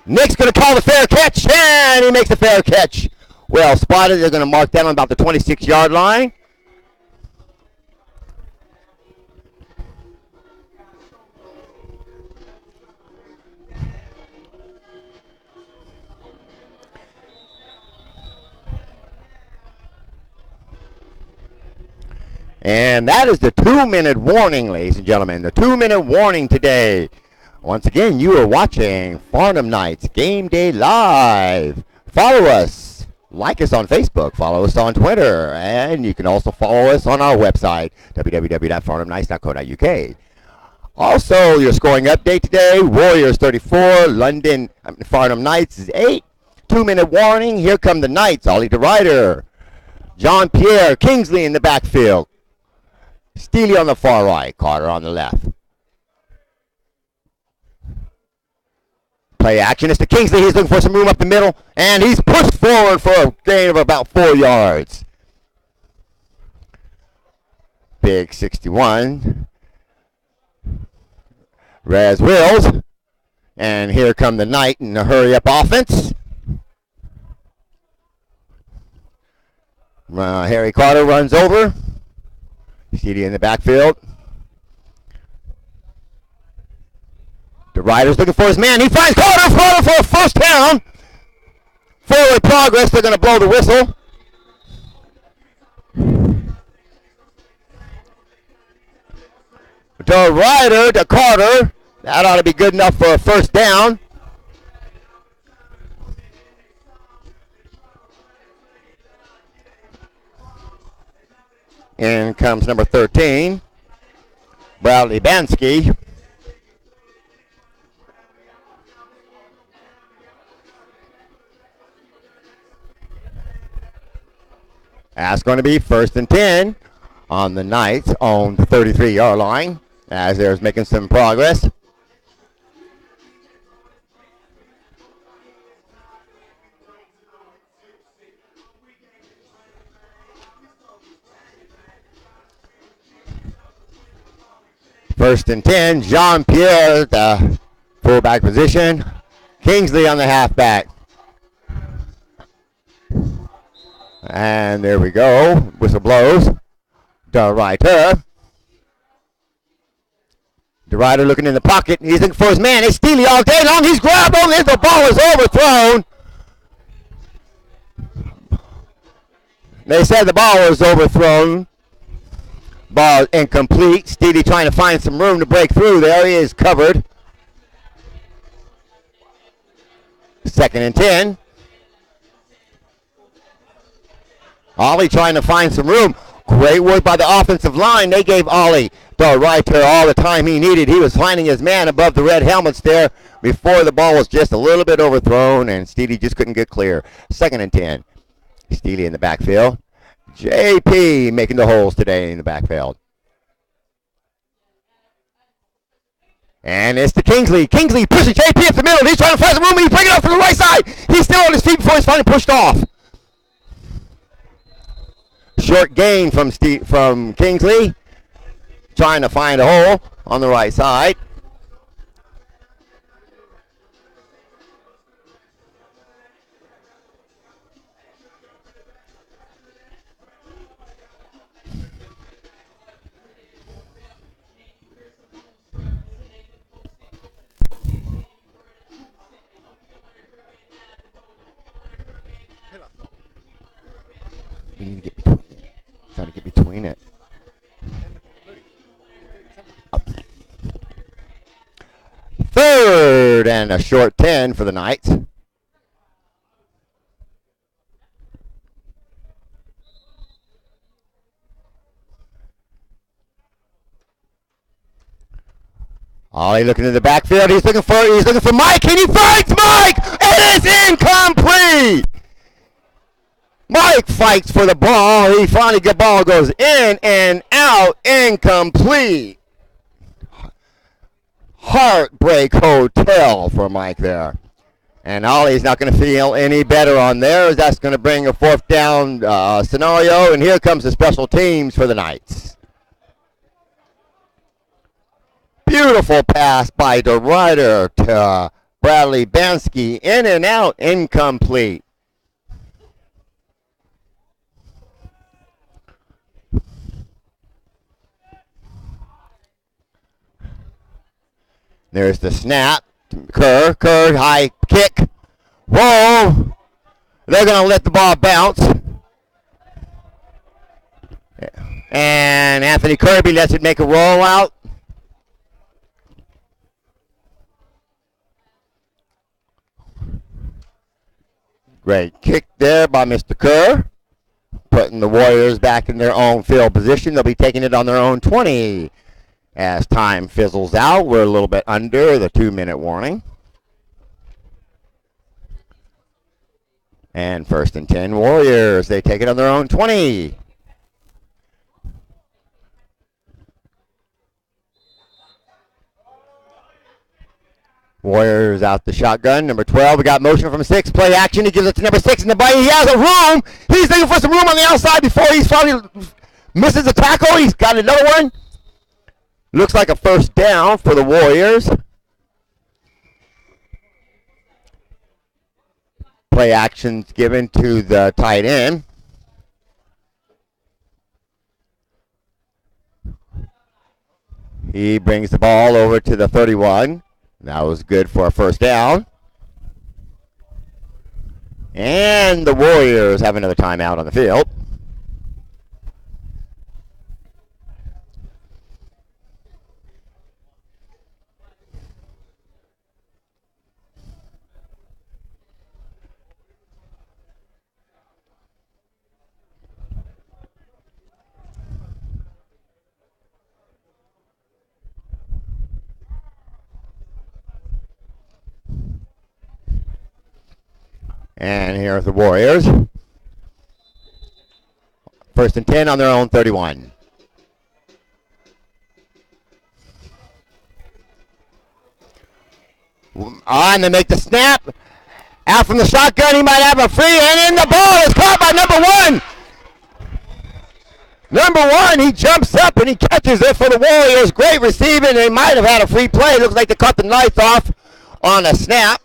Nick's going to call the fair catch, and he makes the fair catch. Well spotted. They're going to mark that on about the 26-yard line. And that is the 2-minute warning, ladies and gentlemen. The 2-minute warning today. Once again, you are watching Farnham Knights Game Day Live. Follow us. Like us on Facebook. Follow us on Twitter. And you can also follow us on our website, www.farnhamknights.co.uk. Also, your scoring update today, Warriors 34, Farnham Knights is 8. 2-minute warning. Here come the Knights. Ollie DeRider. John Pierre Kingsley in the backfield. Steely on the far right. Carter on the left. Play action. It's to Kingsley. He's looking for some room up the middle. And he's pushed forward for a gain of about 4 yards. Big 61. Raz Wills. And here come the Knight in the hurry-up offense. Harry Carter runs over. CD in the backfield. The Riders looking for his man. He finds Carter for a first down. Forward progress. They're going to blow the whistle. The Rider to Carter. That ought to be good enough for a first down. In comes number 13, Bradley Bansky. That's going to be 1st and 10 on the Knights on the 33-yard line as they're making some progress. First and 10, Jean-Pierre at the fullback position. Kingsley on the halfback. And there we go. Whistle blows. DeRider. DeRider looking in the pocket. He's looking for his man. It's Steely all day long. He's grabbed on it. The ball is overthrown. They said the ball was overthrown. Ball incomplete. Steely trying to find some room to break through. The area is covered. 2nd and 10. Ollie trying to find some room. Great work by the offensive line. They gave Ollie the right there all the time he needed. He was finding his man above the red helmets there before the ball was just a little bit overthrown, and Steely just couldn't get clear. 2nd and 10. Steely in the backfield. JP making the holes today in the backfield. And it's to Kingsley. Kingsley pushes JP up the middle. He's trying to find some room. He's breaking off from the right side. He's still on his feet before he's finally pushed off. Short gain from Kingsley. Trying to find a hole on the right side. We need to get between it. Trying to get between it. Up. 3rd and a short 10 for the Knights. Ollie looking in the backfield. He's looking for Mike, and he finds Mike. It is incomplete. Mike fights for the ball. He finally the ball goes in and out, incomplete. Heartbreak Hotel for Mike there. And Ollie's not going to feel any better on there. That's going to bring a 4th down scenario. And here comes the special teams for the Knights. Beautiful pass by DeRuyter to Bradley Bansky. In and out, incomplete. There's the snap. Kerr, high kick. Whoa! They're going to let the ball bounce. And Anthony Kirby lets it make a rollout. Great kick there by Mr. Kerr. Putting the Warriors back in their own field position. They'll be taking it on their own 20. As time fizzles out, we're a little bit under the 2-minute warning. And 1st and 10 Warriors. They take it on their own 20. Warriors out the shotgun. Number 12. We got motion from 6. Play action. He gives it to number 6 in the bite. He has a room. He's looking for some room on the outside before he finally misses a tackle. He's got another one. Looks like a 1st down for the Warriors. Play actions given to the tight end. He brings the ball over to the 31. That was good for a 1st down. And the Warriors have another timeout on the field. And here are the Warriors. 1st and 10 on their own 31. On, they make the snap. Out from the shotgun, he might have a free, and in the ball is caught by number 1. Number 1, he jumps up and he catches it for the Warriors. Great receiving. They might have had a free play. Looks like they cut the knife off on a snap.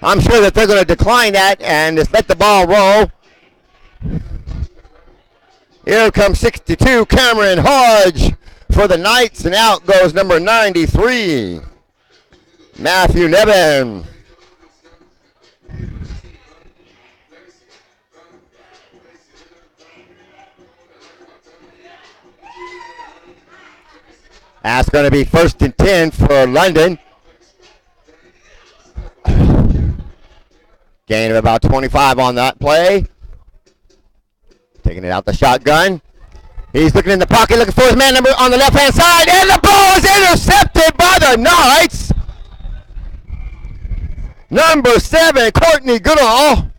I'm sure that they're going to decline that and just let the ball roll. Here comes 62, Cameron Hodge for the Knights, and out goes number 93, Matthew Nevin. That's going to be 1st and 10 for London. Gain of about 25 on that play. Taking it out the shotgun. He's looking in the pocket, looking for his man number on the left-hand side, and the ball is intercepted by the Knights. Number 7, Courtney Goodall,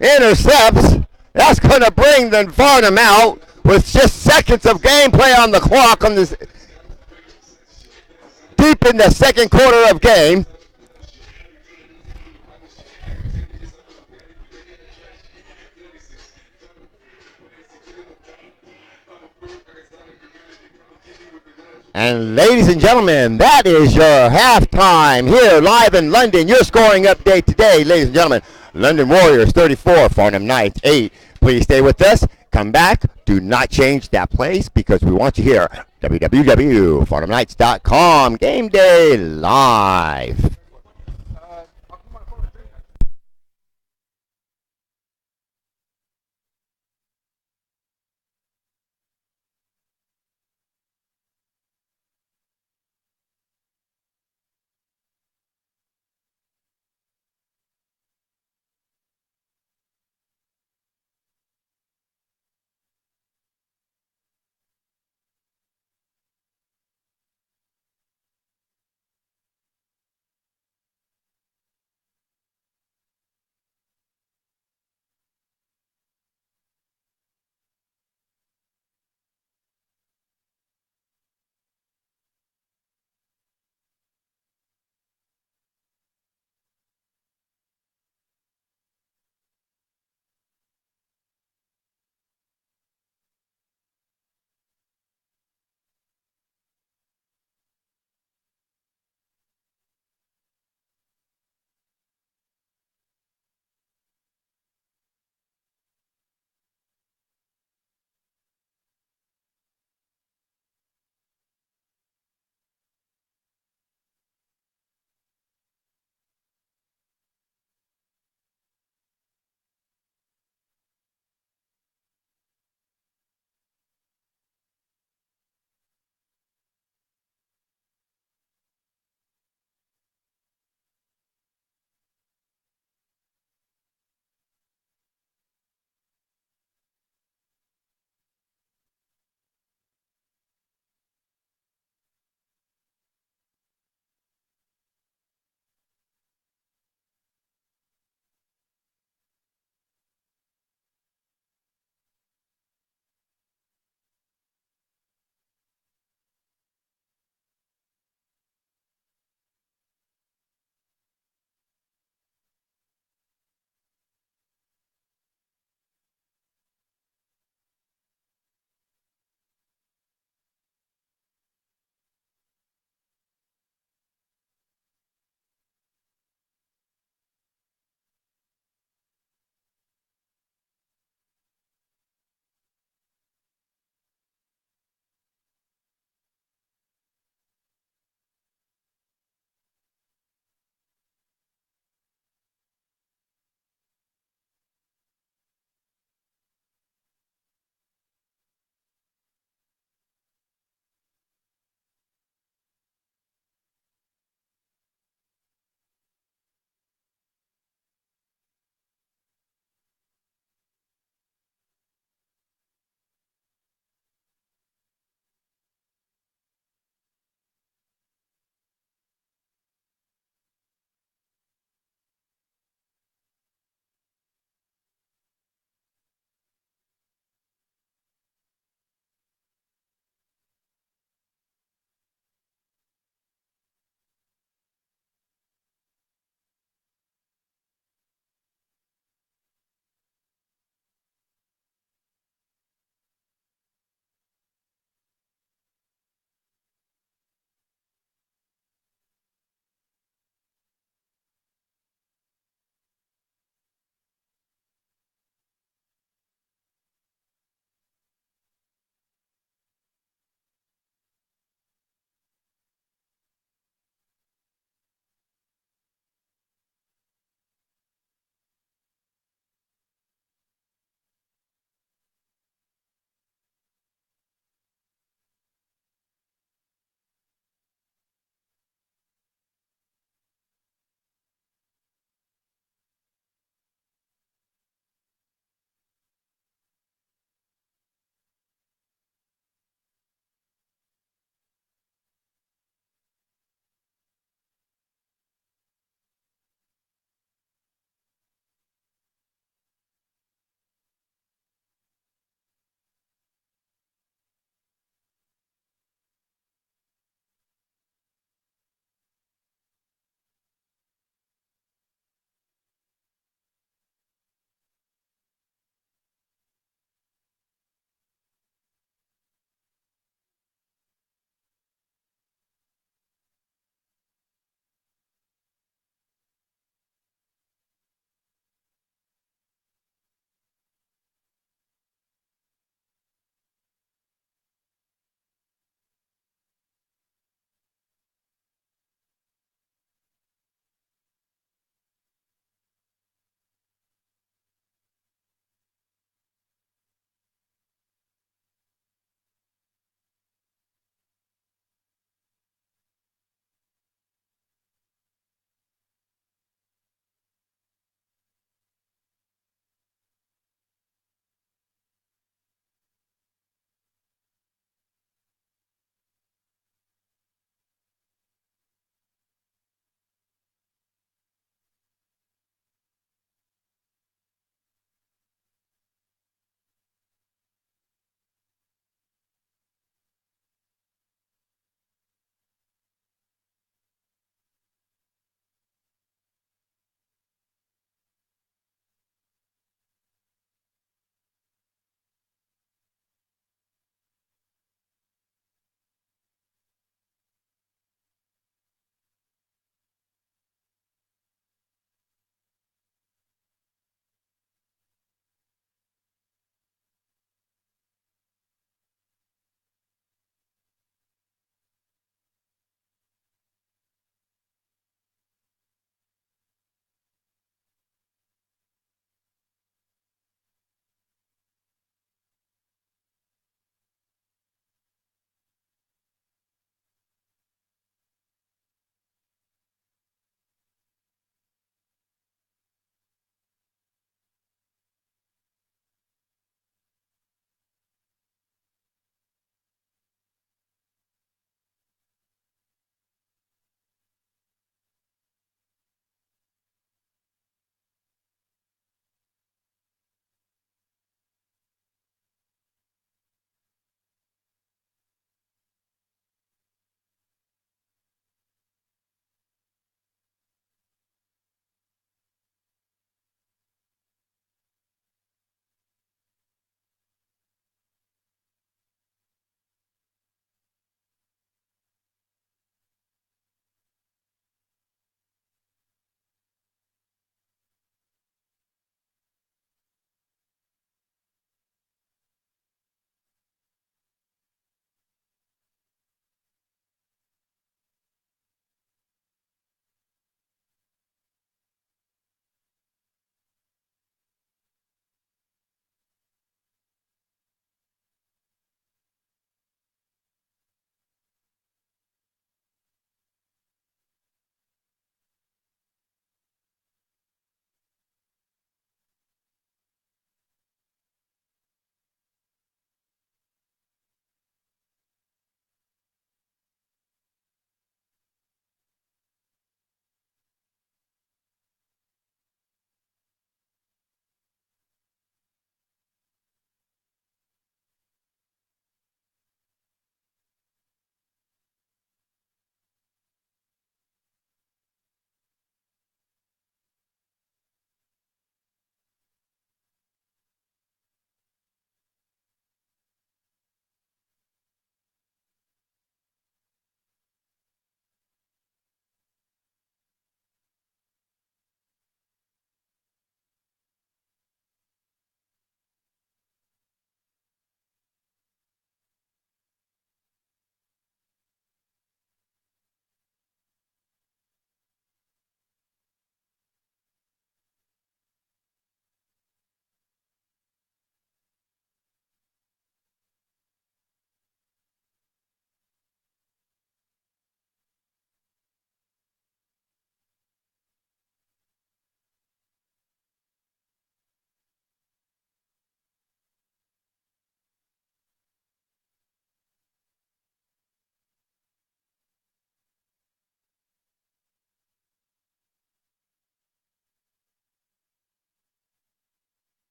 intercepts. That's going to bring the Farnham out with just seconds of gameplay on the clock on this deep in the second quarter of game. And ladies and gentlemen, that is your halftime here live in London. Your scoring update today, ladies and gentlemen. London Warriors 34, Farnham Knights 8. Please stay with us. Come back. Do not change that place because we want you here. www.farnhamknights.com. Game day live.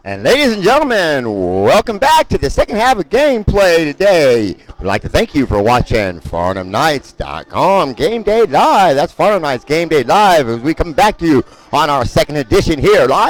And ladies and gentlemen, welcome back to the second half of gameplay today. We'd like to thank you for watching FarnhamNights.com Game Day Live. That's Farnham Nights Game Day Live as we come back to you on our second edition here live.